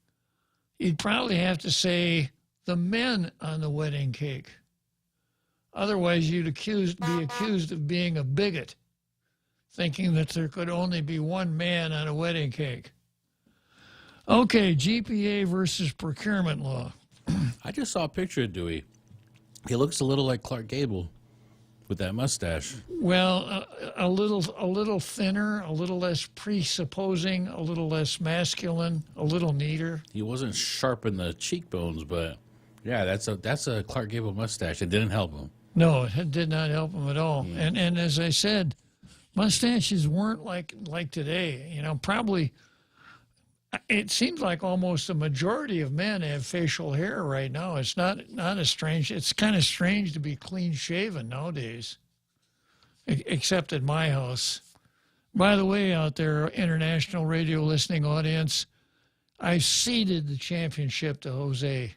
Speaker 7: You'd probably have to say the men on the wedding cake. Otherwise, you'd be accused of being a bigot, thinking that there could only be one man on a wedding cake. Okay, GPA versus procurement law.
Speaker 8: I just saw a picture of Dewey. He looks a little like Clark Gable with that mustache.
Speaker 7: Well, a little thinner, a little less presupposing, a little less masculine, a little neater.
Speaker 8: He wasn't sharp in the cheekbones, but yeah, that's a Clark Gable mustache. It didn't help him.
Speaker 7: No, it did not help him at all.
Speaker 8: Yeah.
Speaker 7: And as I said, mustaches weren't like today. You know, probably. It seems like almost the majority of men have facial hair right now. It's not as strange. It's kind of strange to be clean shaven nowadays, except at my house. By the way, out there, international radio listening audience, I ceded the championship to Jose.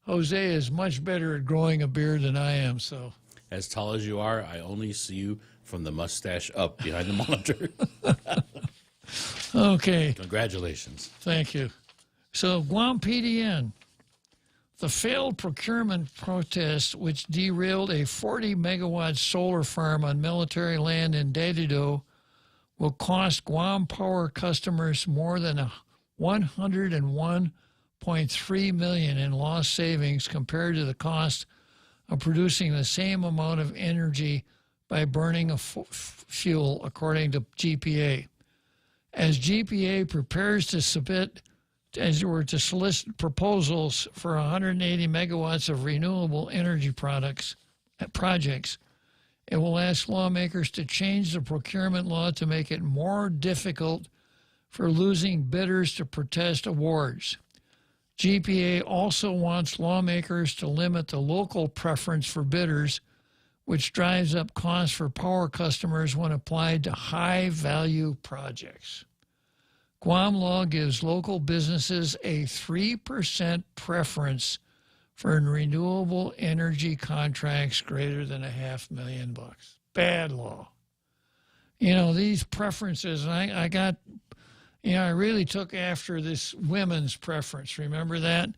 Speaker 7: Jose is much better at growing a beard than I am. So,
Speaker 8: as tall as you are, I only see you from the mustache up behind the monitor.
Speaker 7: Okay.
Speaker 8: Congratulations.
Speaker 7: Thank you. So Guam PDN, the failed procurement protest which derailed a 40-megawatt solar farm on military land in Dadido will cost Guam Power customers more than $101.3 million in lost savings compared to the cost of producing the same amount of energy by burning a fuel, according to GPA. As GPA prepares to submit, as it were, to solicit proposals for 180 megawatts of renewable energy projects, it will ask lawmakers to change the procurement law to make it more difficult for losing bidders to protest awards. GPA also wants lawmakers to limit the local preference for bidders, which drives up costs for power customers when applied to high-value projects. Guam law gives local businesses a 3% preference for renewable energy contracts greater than $500,000. Bad law. You know, these preferences, and I got, you know, I really took after this women's preference. Remember that?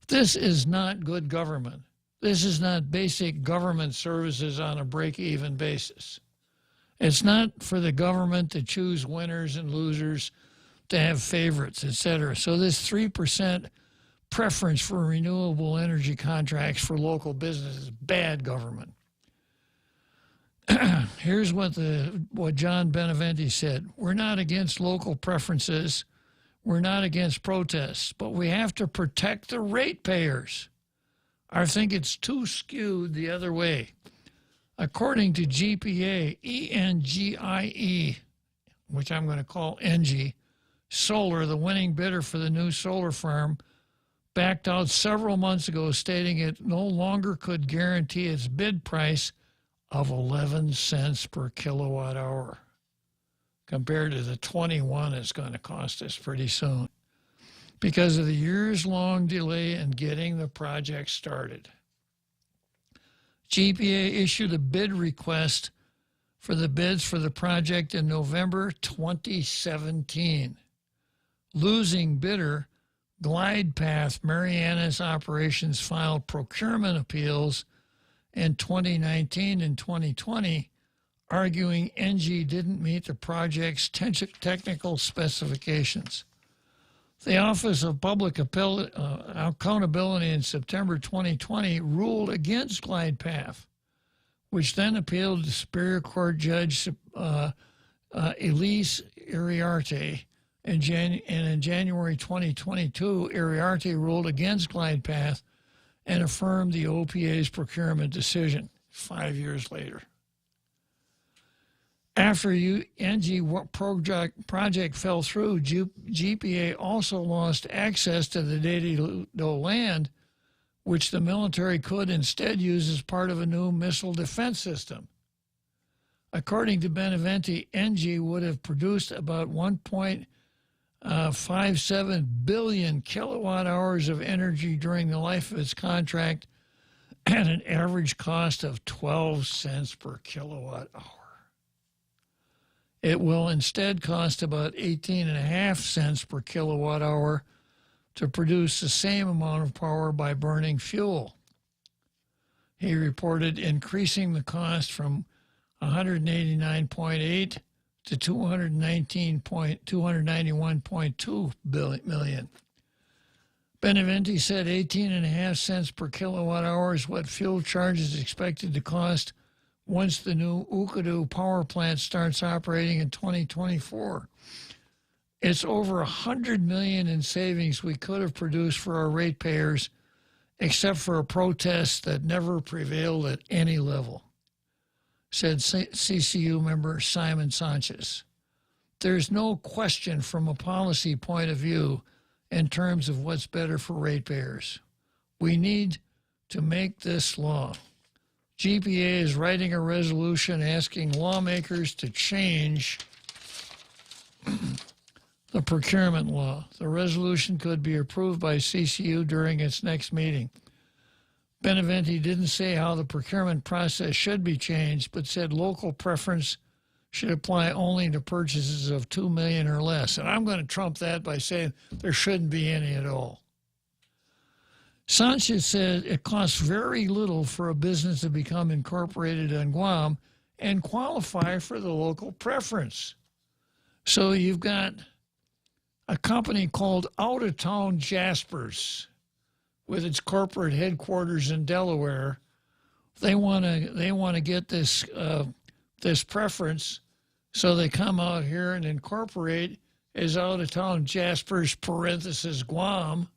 Speaker 7: This is not good government. This is not basic government services on a break-even basis. It's not for the government to choose winners and losers, to have favorites, etc. So this 3% preference for renewable energy contracts for local businesses, bad government. Here's what John Beneventi said. We're not against local preferences. We're not against protests, but we have to protect the ratepayers. I think it's too skewed the other way. According to GPA, ENGIE, which I'm going to call ENGIE, Solar, the winning bidder for the new solar farm, backed out several months ago, stating it no longer could guarantee its bid price of 11 cents per kilowatt hour, compared to the 21 it's going to cost us pretty soon, because of the years-long delay in getting the project started. GPA issued a bid request for the bids for the project in November 2017. Losing bidder, Glide Path Marianas Operations filed procurement appeals in 2019 and 2020, arguing ENGIE didn't meet the project's technical specifications. The Office of Public Accountability in September 2020 ruled against Glide Path, which then appealed to Superior Court Judge Elise Iriarte. And in January 2022, Iriarte ruled against Glide Path and affirmed the OPA's procurement decision 5 years later. After ENGIE project fell through, GPA also lost access to the Dado land, which the military could instead use as part of a new missile defense system. According to Beneventi, ENGIE would have produced about 1.57 billion kilowatt hours of energy during the life of its contract at an average cost of 12 cents per kilowatt hour. It will instead cost about 18.5 cents per kilowatt hour to produce the same amount of power by burning fuel. He reported increasing the cost from 189.8 to 291.2 million. Beneventi said 18.5 cents per kilowatt hour is what fuel charge is expected to cost once the new Ukadu power plant starts operating in 2024. It's over $100 million in savings we could have produced for our ratepayers, except for a protest that never prevailed at any level, said CCU member Simon Sanchez. There's no question from a policy point of view in terms of what's better for ratepayers. We need to make this law. GPA is writing a resolution asking lawmakers to change the procurement law. The resolution could be approved by CCU during its next meeting. Beneventi didn't say how the procurement process should be changed, but said local preference should apply only to purchases of $2 million or less. And I'm going to trump that by saying there shouldn't be any at all. Sanchez said it costs very little for a business to become incorporated on Guam and qualify for the local preference. So you've got a company called Out of Town Jaspers with its corporate headquarters in Delaware. They want to get this preference, so they come out here and incorporate as Out of Town Jaspers (parentheses Guam),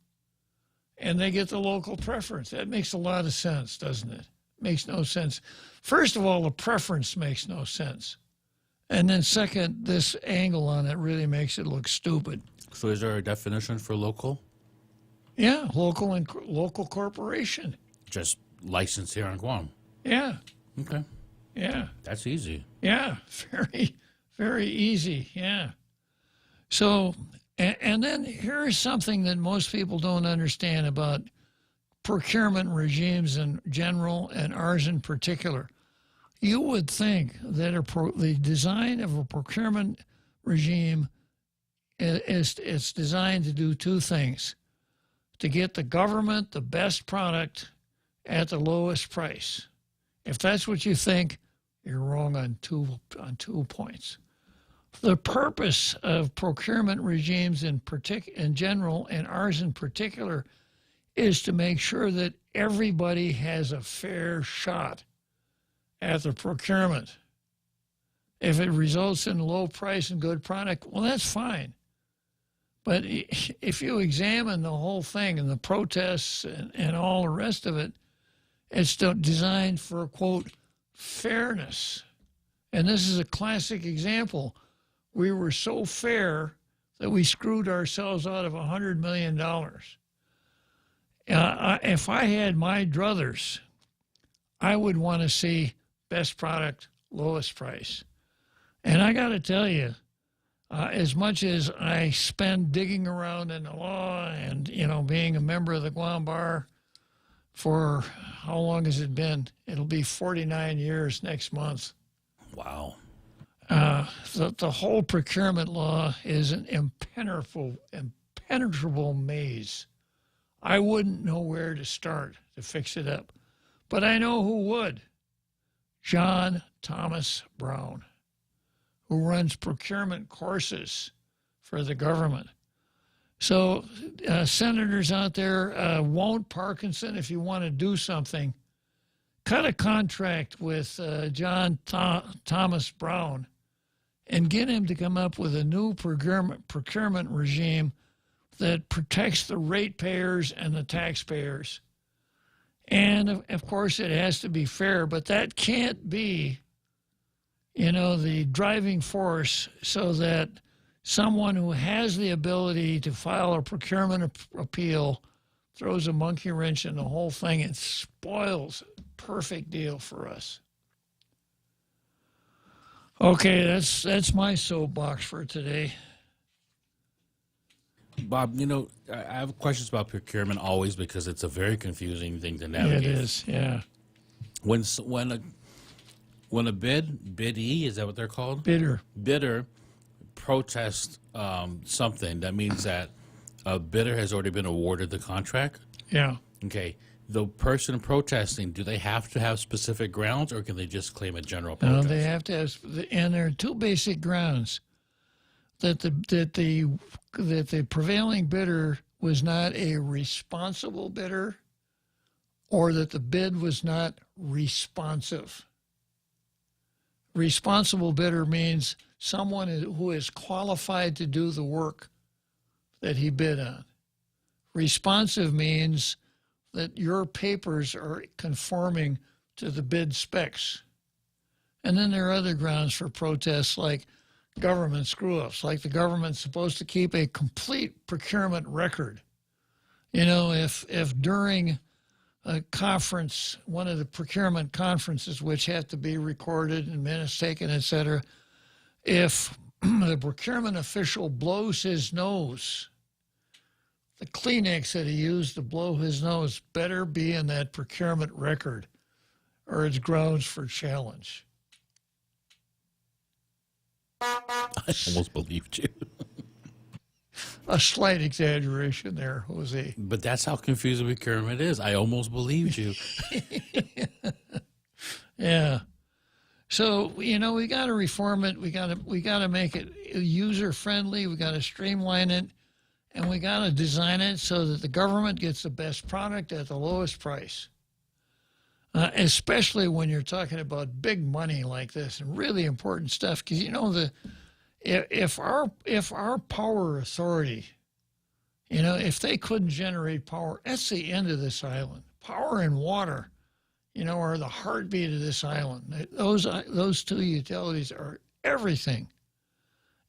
Speaker 7: and they get the local preference. That makes a lot of sense, doesn't it? Makes no sense. First of all, the preference makes no sense. And then second, this angle on it really makes it look stupid.
Speaker 8: So is there a definition for local?
Speaker 7: Yeah, local corporation.
Speaker 8: Just licensed here on Guam.
Speaker 7: Yeah.
Speaker 8: Okay.
Speaker 7: Yeah.
Speaker 8: That's easy.
Speaker 7: Yeah, very, very easy, yeah. So, and then here's something that most people don't understand about procurement regimes in general and ours in particular, you would think that the design of a procurement regime is designed to do two things: to get the government the best product at the lowest price. If that's what you think, you're wrong on two points. The purpose of procurement regimes in general and ours in particular is to make sure that everybody has a fair shot at the procurement. If it results in low price and good product, well, that's fine. But if you examine the whole thing and the protests and all the rest of it, it's designed for, quote, fairness. And this is a classic example. We were so fair that we screwed ourselves out of $100 million. If I had my druthers, I would want to see best product, lowest price. And I got to tell you, as much as I spend digging around in the law and, being a member of the Guam Bar for, how long has it been? It'll be 49 years next month.
Speaker 8: Wow.
Speaker 7: The whole procurement law is an impenetrable maze. I wouldn't know where to start to fix it up. But I know who would. John Thomas Brown, who runs procurement courses for the government. So, senators out there, Won't Parkinson, if you want to do something, cut a contract with John Thomas Brown and get him to come up with a new procurement regime that protects the ratepayers and the taxpayers. And, of course, it has to be fair, but that can't be, the driving force so that someone who has the ability to file a procurement appeal throws a monkey wrench in the whole thing and spoils a perfect deal for us. Okay, that's my soapbox for today.
Speaker 8: Bob, I have questions about procurement always because it's a very confusing thing to navigate.
Speaker 7: It is, yeah.
Speaker 8: When a biddee, is that what they're called? Bidder protests something, that means that a bidder has already been awarded the contract?
Speaker 7: Yeah.
Speaker 8: Okay. The person protesting, do they have to have specific grounds, or can they just claim a general protest?
Speaker 7: No, they have to have, and there are two basic grounds: that the prevailing bidder was not a responsible bidder, or that the bid was not responsive. Responsible bidder means someone who is qualified to do the work that he bid on. Responsive means that your papers are conforming to the bid specs. And then there are other grounds for protests, like government screw-ups, like the government's supposed to keep a complete procurement record. If during a conference, one of the procurement conferences, which have to be recorded and minutes taken, et cetera, if the procurement official blows his nose, the Kleenex that he used to blow his nose better be in that procurement record, or it's grounds for challenge.
Speaker 8: I almost believed you.
Speaker 7: A slight exaggeration there, Jose.
Speaker 8: But that's how confusing procurement is. I almost believed you.
Speaker 7: Yeah. So, we got to reform it. We got to make it user friendly. We got to streamline it, and we got to design it so that the government gets the best product at the lowest price. Especially when you're talking about big money like this and really important stuff, because if our power authority, if they couldn't generate power, that's the end of this island. Power and water, are the heartbeat of this island. Those two utilities are everything.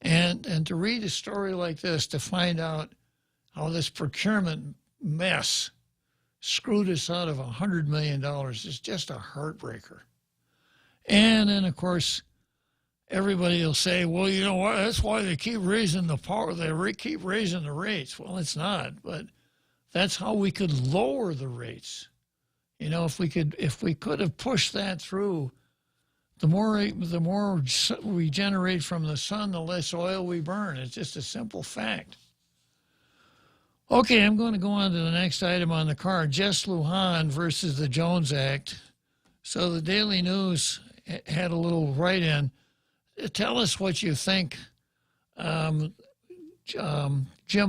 Speaker 7: And to read a story like this, to find out how this procurement mess screwed us out of $100 million is just a heartbreaker. And then, of course, everybody will say, well, you know what, that's why they keep raising the power, keep raising the rates. Well, it's not, but That's how we could lower the rates. You know, if we could have pushed that through, the more we generate from the sun, the less oil we burn. It's just a simple fact. Okay, I'm going to go on to the next item on the card, Jess Lujan versus the Jones Act. So the Daily News had a little write-in. Tell us what you think Jim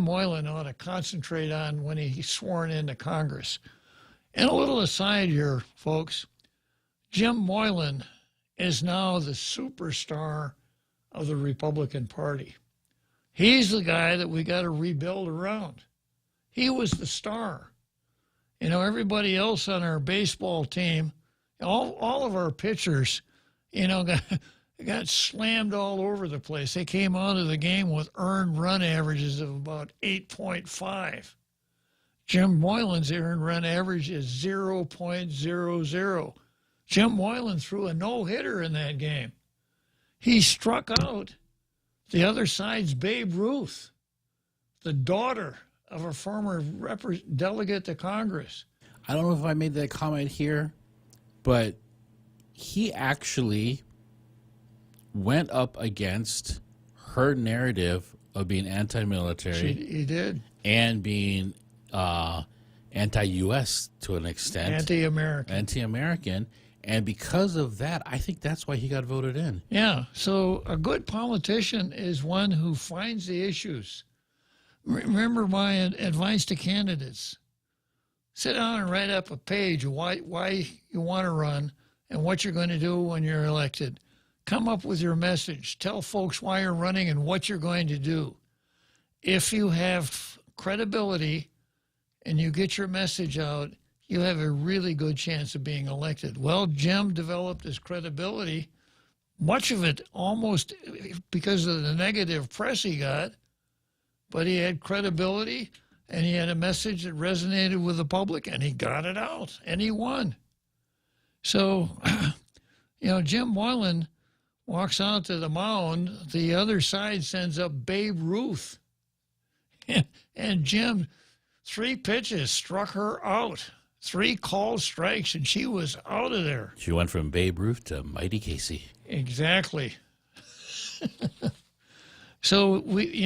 Speaker 7: Moylan ought to concentrate on when he's sworn into Congress. And a little aside here, folks, Jim Moylan is now the superstar of the Republican Party. He's the guy that we got to rebuild around. He was the star. You know, everybody else on our baseball team, all of our pitchers, you know, got slammed all over the place. They came out of the game with earned run averages of about 8.5. Jim Moylan's earned run average is 0.00. Jim Moylan threw a no-hitter in that game. He struck out the other side's Babe Ruth, the daughter of a former delegate to Congress.
Speaker 8: I don't know if I made that comment here, but he actually went up against her narrative of being anti-military.
Speaker 7: He did.
Speaker 8: And being anti-U.S. to an extent.
Speaker 7: Anti-American.
Speaker 8: Anti-American. And because of that, I think that's why he got voted in.
Speaker 7: Yeah. So a good politician is one who finds the issues. Remember my advice to candidates. Sit down and write up a page of why you want to run and what you're going to do when you're elected. Come up with your message. Tell folks why you're running and what you're going to do. If you have credibility and you get your message out, you have a really good chance of being elected. Well, Jim developed his credibility, much of it almost because of the negative press he got, but he had credibility and he had a message that resonated with the public, and he got it out, and he won. So, you know, Jim Moylan walks out to the mound, the other side sends up Babe Ruth. And Jim, 3 pitches, struck her out. 3 called strikes, and she was out of there.
Speaker 8: She went from Babe Ruth to Mighty Casey.
Speaker 7: Exactly. So we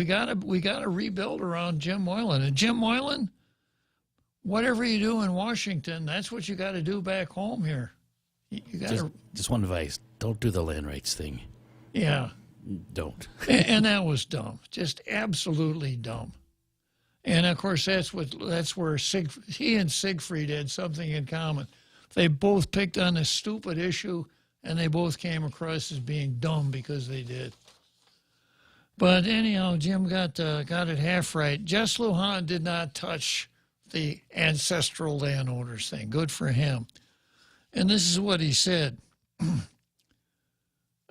Speaker 7: gotta rebuild around Jim Moylan. And Jim Moylan, whatever you do in Washington, that's what you got to do back home here. You got to
Speaker 8: just one advice: don't do the land rights thing.
Speaker 7: Yeah,
Speaker 8: don't.
Speaker 7: And that was dumb, just absolutely dumb. And of course, that's where he and Siegfried had something in common. They both picked on a stupid issue, and they both came across as being dumb because they did. But anyhow, Jim got it half right. Jess Lujan did not touch the ancestral landowners thing. Good for him. And this is what he said.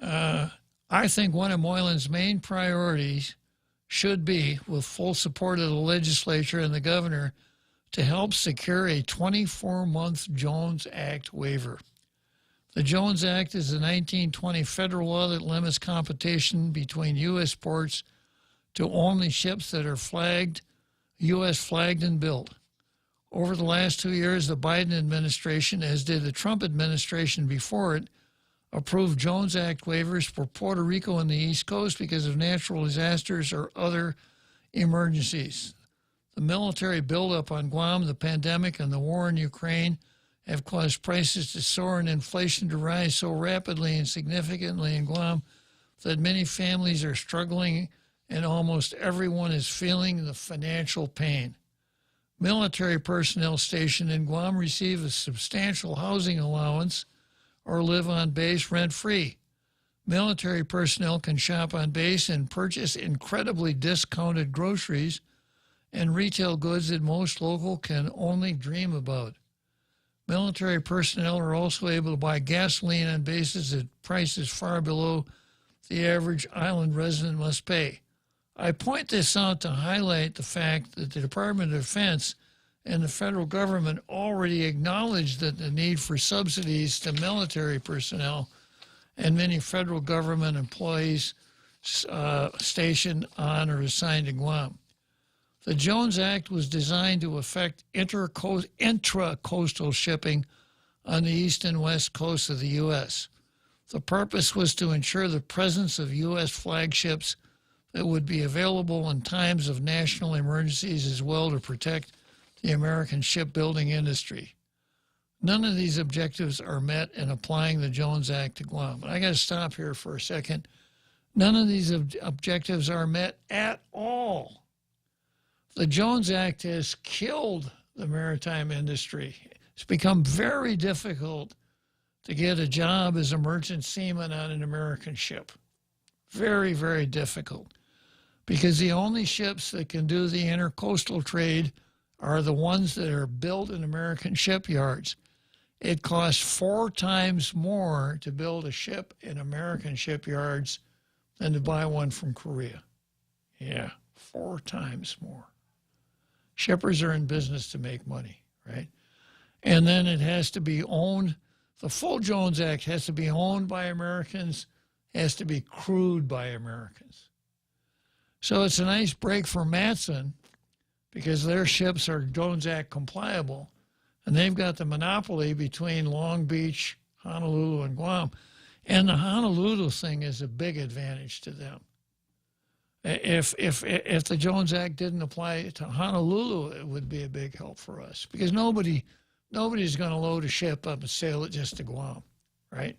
Speaker 7: I think one of Moylan's main priorities should be, with full support of the legislature and the governor, to help secure a 24-month Jones Act waiver. The Jones Act is a 1920 federal law that limits competition between U.S. ports to only ships that are U.S. flagged and built. Over the last 2 years, the Biden administration, as did the Trump administration before it, approved Jones Act waivers for Puerto Rico and the East Coast because of natural disasters or other emergencies. The military buildup on Guam, the pandemic, and the war in Ukraine have caused prices to soar and inflation to rise so rapidly and significantly in Guam that many families are struggling and almost everyone is feeling the financial pain. Military personnel stationed in Guam receive a substantial housing allowance or live on base rent-free. Military personnel can shop on base and purchase incredibly discounted groceries and retail goods that most local can only dream about. Military personnel are also able to buy gasoline on bases at prices far below the average island resident must pay. I point this out to highlight the fact that the Department of Defense and the federal government already acknowledged that the need for subsidies to military personnel and many federal government employees stationed on or assigned to Guam. The Jones Act was designed to affect intra-coastal shipping on the east and west coasts of the U.S. The purpose was to ensure the presence of U.S. flagships that would be available in times of national emergencies, as well to protect the American shipbuilding industry. None of these objectives are met in applying the Jones Act to Guam. And I got to stop here for a second. None of these objectives are met at all. The Jones Act has killed the maritime industry. It's become very difficult to get a job as a merchant seaman on an American ship. Very, very difficult. Because the only ships that can do the intercoastal trade are the ones that are built in American shipyards. It costs 4 times more to build a ship in American shipyards than to buy one from Korea. Yeah, 4 times more. Shippers are in business to make money, right? And then it has to be owned. The full Jones Act has to be owned by Americans, has to be crewed by Americans. So it's a nice break for Matson because their ships are Jones Act compliable, and they've got the monopoly between Long Beach, Honolulu, and Guam. And the Honolulu thing is a big advantage to them. If the Jones Act didn't apply to Honolulu, it would be a big help for us because nobody's going to load a ship up and sail it just to Guam, right?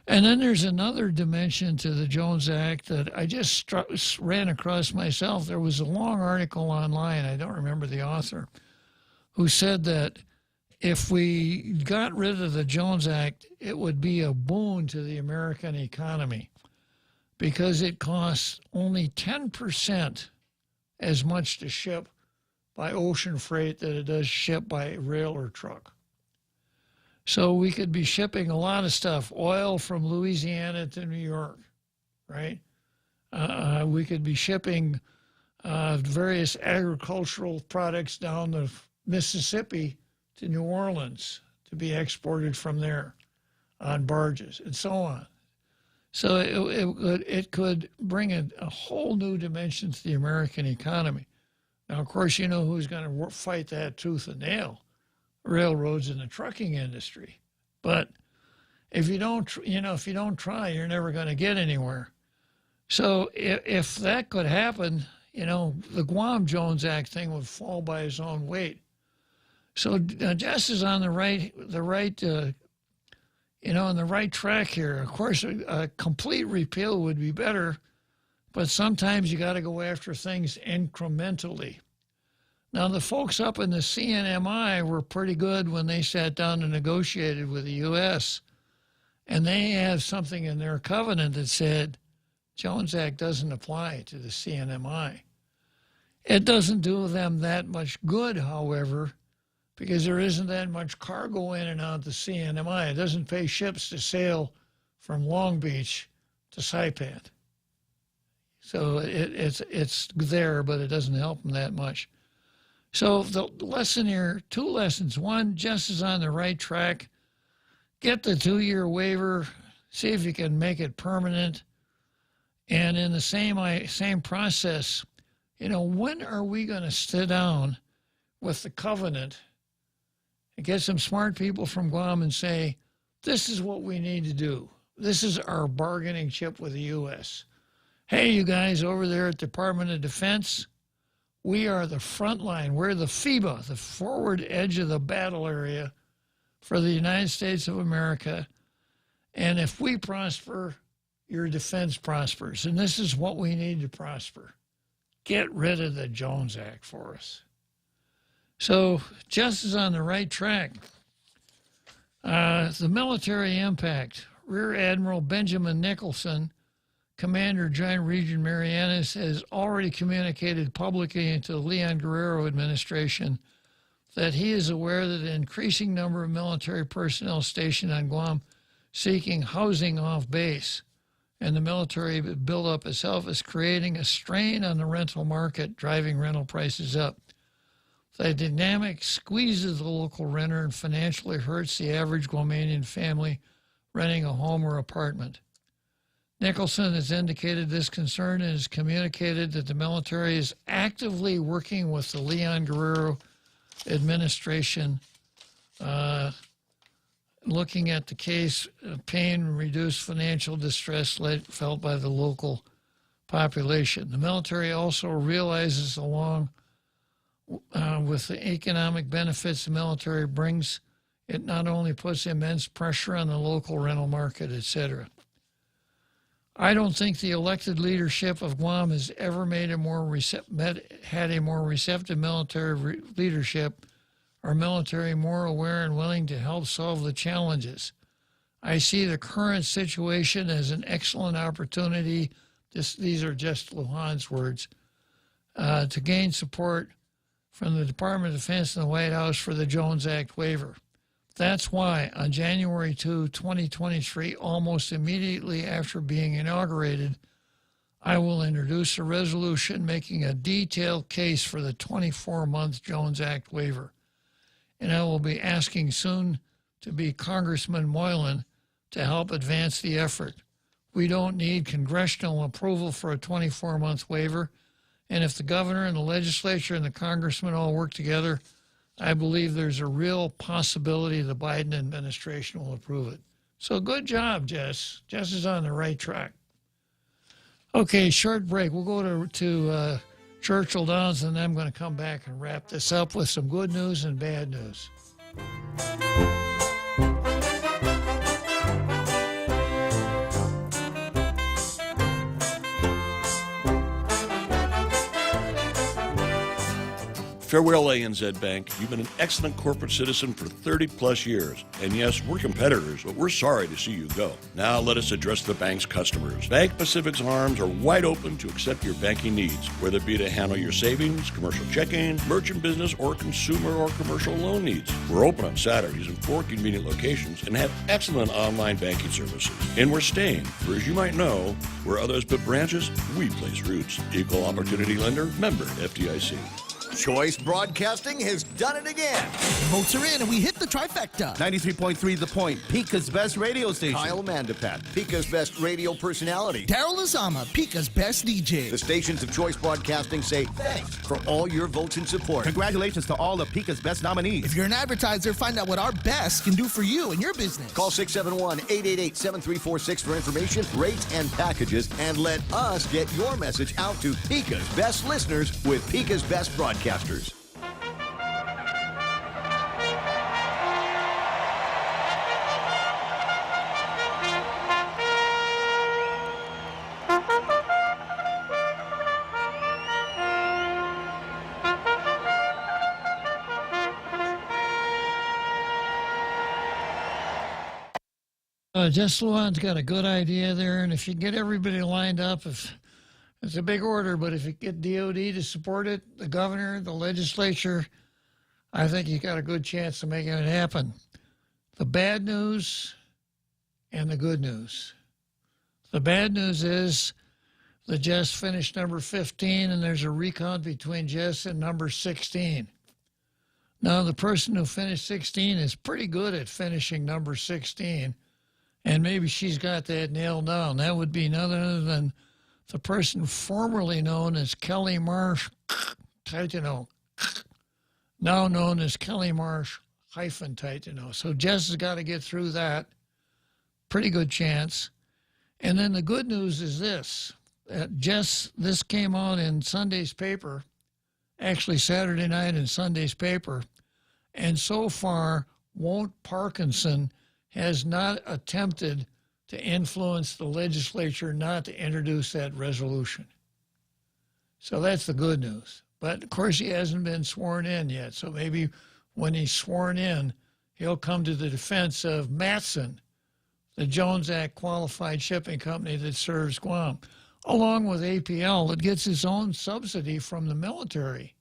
Speaker 7: And then there's another dimension to the Jones Act that I just ran across myself. There was a long article online, I don't remember the author, who said that if we got rid of the Jones Act, it would be a boon to the American economy because it costs only 10% as much to ship by ocean freight that it does ship by rail or truck. So we could be shipping a lot of stuff, oil from Louisiana to New York, right? We could be shipping various agricultural products down the Mississippi to New Orleans to be exported from there on barges and so on. So it could bring a whole new dimension to the American economy. Now, of course, you know who's going to fight that tooth and nail? Railroads and the trucking industry. But if you don't try, you're never going to get anywhere. So if that could happen, the Guam Jones Act thing would fall by its own weight. So Jess is on the right track here. Of course, a complete repeal would be better, but sometimes you got to go after things incrementally. Now, the folks up in the CNMI were pretty good when they sat down and negotiated with the U.S., and they have something in their covenant that said Jones Act doesn't apply to the CNMI. It doesn't do them that much good, however, because there isn't that much cargo in and out the CNMI. It doesn't pay ships to sail from Long Beach to Saipan. So it's there, but it doesn't help them that much. So the lesson here, 2 lessons. One, Jess is on the right track. Get the 2-year waiver. See if you can make it permanent. And in the same process, when are we going to sit down with the covenant and get some smart people from Guam and say, this is what we need to do. This is our bargaining chip with the U.S. Hey, you guys over there at Department of Defense, we are the front line. We're the FEBA, the forward edge of the battle area for the United States of America. And if we prosper, your defense prospers. And this is what we need to prosper. Get rid of the Jones Act for us. So Jess is on the right track. The military impact. Rear Admiral Benjamin Nicholson, Commander Joint Region Marianas, has already communicated publicly to the Leon Guerrero administration that he is aware that an increasing number of military personnel stationed on Guam seeking housing off base, and the military buildup itself is creating a strain on the rental market, driving rental prices up. The dynamic squeezes the local renter and financially hurts the average Guamanian family renting a home or apartment. Nicholson has indicated this concern and has communicated that the military is actively working with the Leon Guerrero administration, looking at the case of pain and reduced financial distress felt by the local population. The military also realizes, along with the economic benefits the military brings, it not only puts immense pressure on the local rental market, etc. I don't think the elected leadership of Guam has ever had a more receptive military leadership, or military more aware and willing to help solve the challenges. I see the current situation as an excellent opportunity, these are just Lujan's words, to gain support from the Department of Defense and the White House for the Jones Act waiver. That's why on January 2, 2023, almost immediately after being inaugurated, I will introduce a resolution making a detailed case for the 24-month Jones Act waiver. And I will be asking soon to be Congressman Moylan to help advance the effort. We don't need congressional approval for a 24-month waiver, and if the governor and the legislature and the congressmen all work together, I believe there's a real possibility the Biden administration will approve it. So good job, Jess. Jess is on the right track. Okay, short break. We'll go to Churchill Downs, and then I'm going to come back and wrap this up with some good news and bad news.
Speaker 14: Farewell, ANZ Bank. You've been an excellent corporate citizen for 30-plus years. And yes, we're competitors, but we're sorry to see you go. Now let us address the bank's customers. Bank Pacific's arms are wide open to accept your banking needs, whether it be to handle your savings, commercial checking, merchant business, or consumer or commercial loan needs. We're open on Saturdays in 4 convenient locations and have excellent online banking services. And we're staying, for as you might know, where others put branches, we place roots. Equal opportunity lender, member FDIC.
Speaker 2: Choice Broadcasting has done it again.
Speaker 3: Votes are in and we hit the trifecta.
Speaker 1: 93.3 The Point, Pika's best radio station.
Speaker 2: Kyle Mandapat, Pika's best radio personality.
Speaker 3: Daryl Azama, Pika's best DJ.
Speaker 2: The stations of Choice Broadcasting say thanks for all your votes and support.
Speaker 1: Congratulations to all of Pika's best nominees.
Speaker 3: If you're an advertiser, find out what our best can do for you and your business.
Speaker 2: Call 671-888-7346 for information, rates, and packages, and let us get your message out to Pika's best listeners with Pika's best broadcasters.
Speaker 7: Jess Lujan's got a good idea there, and if you get everybody lined up, it's a big order, but if you get DOD to support it, the governor, the legislature, I think you got a good chance of making it happen. The bad news and the good news. The bad news is that Jess finished number 15, and there's a recount between Jess and number 16. Now, the person who finished 16 is pretty good at finishing number 16, and maybe she's got that nailed down. That would be none other than the person formerly known as Kelly Marsh Titano, now known as Kelly Marsh Titano. So Jess has got to get through that. Pretty good chance. And then the good news is this. Jess, this came out in Sunday's paper, actually Saturday night in Sunday's paper, and so far, Won't Parkinson has not attempted to influence the legislature not to introduce that resolution. So that's the good news. But, of course, he hasn't been sworn in yet. So maybe when he's sworn in, he'll come to the defense of Matson, the Jones Act qualified shipping company that serves Guam, along with APL that gets its own subsidy from the military.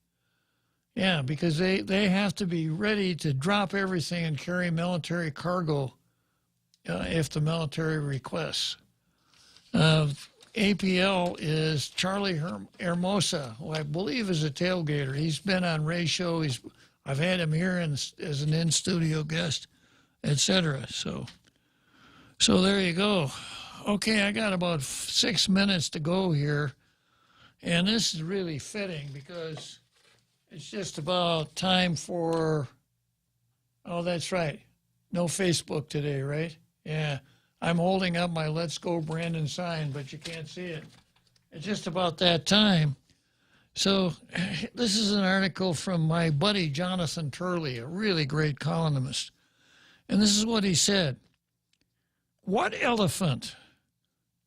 Speaker 7: Yeah, because they have to be ready to drop everything and carry military cargo if the military requests. APL is Charlie Hermosa, who I believe is a tailgater. He's been on Ray's show. I've had him here as an in-studio guest, etc. So there you go. Okay, I got about 6 minutes to go here, and this is really fitting because it's just about time for, oh, that's right, no Facebook today, right? Yeah, I'm holding up my Let's Go Brandon sign, but you can't see it. It's just about that time. So this is an article from my buddy Jonathan Turley, a really great columnist. And this is what he said. What elephant?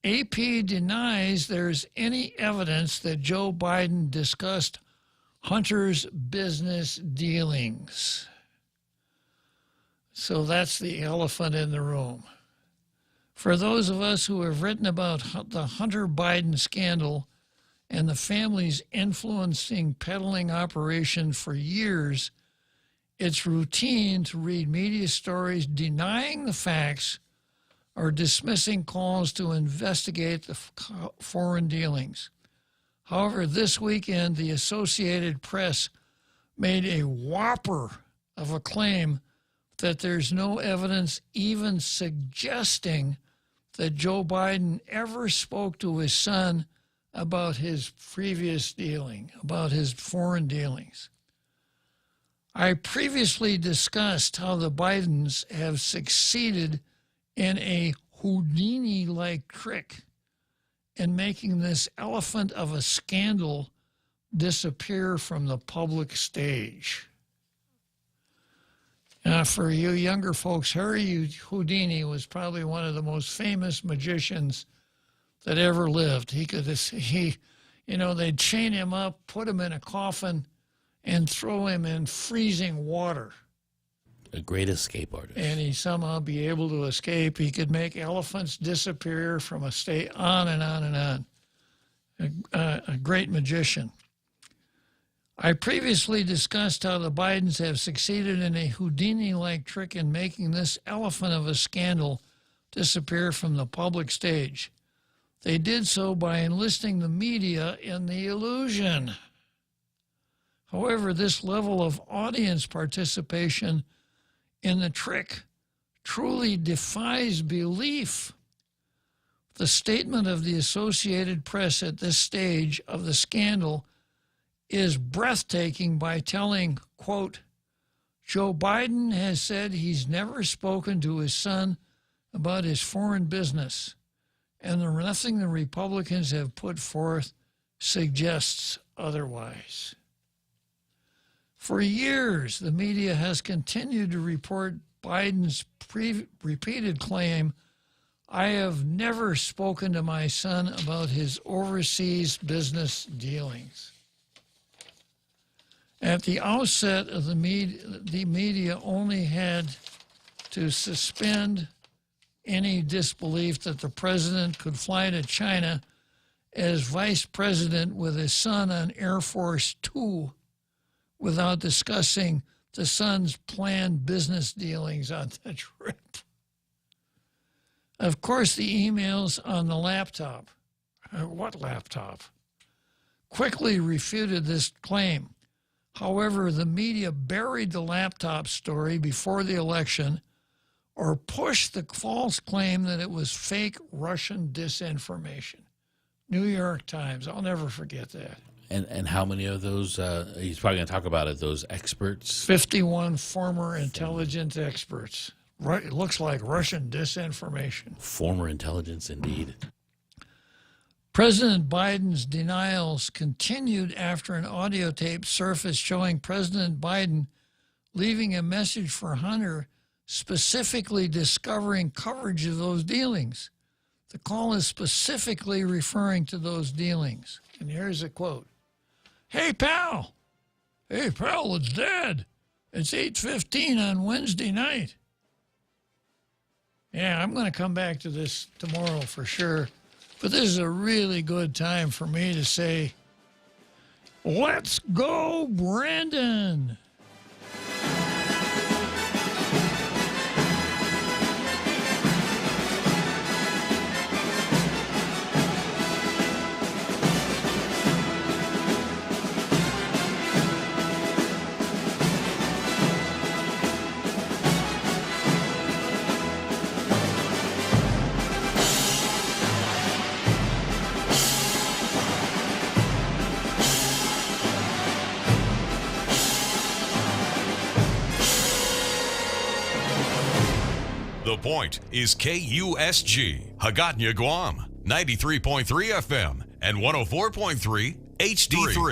Speaker 7: AP denies there's any evidence that Joe Biden discussed Hunter's business dealings. So that's the elephant in the room. For those of us who have written about the Hunter Biden scandal and the family's influencing peddling operation for years, it's routine to read media stories denying the facts or dismissing calls to investigate the foreign dealings. However, this weekend, the Associated Press made a whopper of a claim that there's no evidence even suggesting that Joe Biden ever spoke to his son about his previous dealing, about his foreign dealings. I previously discussed how the Bidens have succeeded in a Houdini-like trick in making this elephant of a scandal disappear from the public stage. For you younger folks, Harry Houdini was probably one of the most famous magicians that ever lived. They'd chain him up, put him in a coffin, and throw him in freezing water.
Speaker 8: A great escape artist.
Speaker 7: And he'd somehow be able to escape. He could make elephants disappear from a state, on and on and on. A great magician. I previously discussed how the Bidens have succeeded in a Houdini-like trick in making this elephant of a scandal disappear from the public stage. They did so by enlisting the media in the illusion. However, this level of audience participation in the trick truly defies belief. The statement of the Associated Press at this stage of the scandal is breathtaking by telling, quote, Joe Biden has said he's never spoken to his son about his foreign business, and nothing the Republicans have put forth suggests otherwise. For years, the media has continued to report Biden's repeated claim, I have never spoken to my son about his overseas business dealings. At the outset of the media only had to suspend any disbelief that the president could fly to China as vice president with his son on Air Force Two without discussing the son's planned business dealings on the trip. Of course, the emails on the laptop, what laptop, quickly refuted this claim. However, the media buried the laptop story before the election or pushed the false claim that it was fake Russian disinformation. New York Times, I'll never forget that.
Speaker 8: And how many of those, he's probably going to talk about it, those experts?
Speaker 7: 51 former intelligence experts. Right, it looks like Russian disinformation.
Speaker 8: Former intelligence, indeed.
Speaker 7: President Biden's denials continued after an audio tape surfaced showing President Biden leaving a message for Hunter specifically discovering coverage of those dealings. The call is specifically referring to those dealings. And here's a quote. Hey, pal. Hey, pal, it's Dad. It's 8:15 on Wednesday night. Yeah, I'm going to come back to this tomorrow for sure. But this is a really good time for me to say, let's go, Brandon.
Speaker 15: The Point is KUSG, Hagåtña, Guam, 93.3 FM and 104.3 HD3.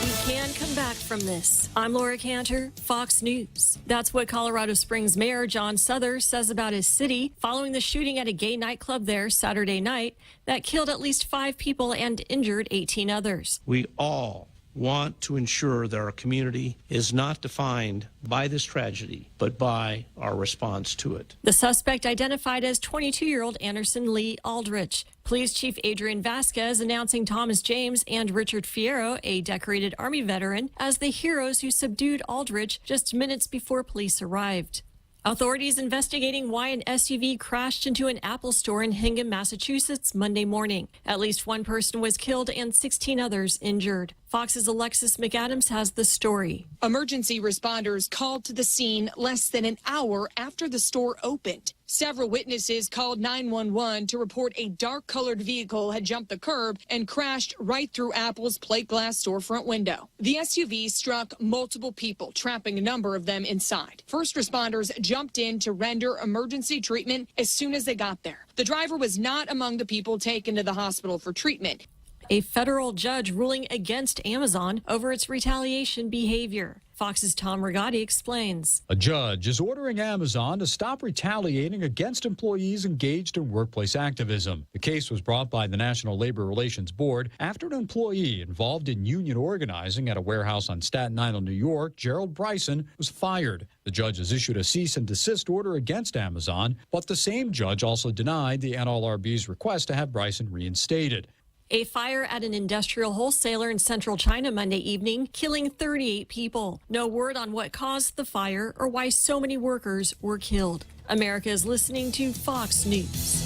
Speaker 16: We can come back from this. I'm Laura Cantor, Fox News. That's what Colorado Springs Mayor John Suthers says about his city following the shooting at a gay nightclub there Saturday night that killed at least 5 people and injured 18 others.
Speaker 4: We all want to ensure that our community is not defined by this tragedy, but by our response to it.
Speaker 16: The suspect identified as 22-year-old Anderson Lee Aldrich. Police Chief Adrian Vasquez announcing Thomas James and Richard Fierro, a decorated Army veteran, as the heroes who subdued Aldrich just minutes before police arrived. Authorities investigating why an SUV crashed into an Apple store in Hingham, Massachusetts Monday morning. At least 1 person was killed and 16 others injured. Fox's Alexis McAdams has the story.
Speaker 5: Emergency responders called to the scene less than an hour after the store opened. Several witnesses called 911 to report a dark-colored vehicle had jumped the curb and crashed right through Apple's plate glass storefront window. The SUV struck multiple people, trapping a number of them inside. First responders jumped in to render emergency treatment as soon as they got there. The driver was not among the people taken to the hospital for treatment.
Speaker 16: A federal judge ruling against Amazon over its retaliation behavior. Fox's Tom Rigotti explains.
Speaker 9: A judge is ordering Amazon to stop retaliating against employees engaged in workplace activism. The case was brought by the National Labor Relations Board after an employee involved in union organizing at a warehouse on Staten Island, New York, Gerald Bryson, was fired. The judge has issued a cease and desist order against Amazon, but the same judge also denied the NLRB's request to have Bryson reinstated.
Speaker 16: A fire at an industrial wholesaler in central China Monday evening, killing 38 people. No word on what caused the fire or why so many workers were killed. America is listening to Fox News.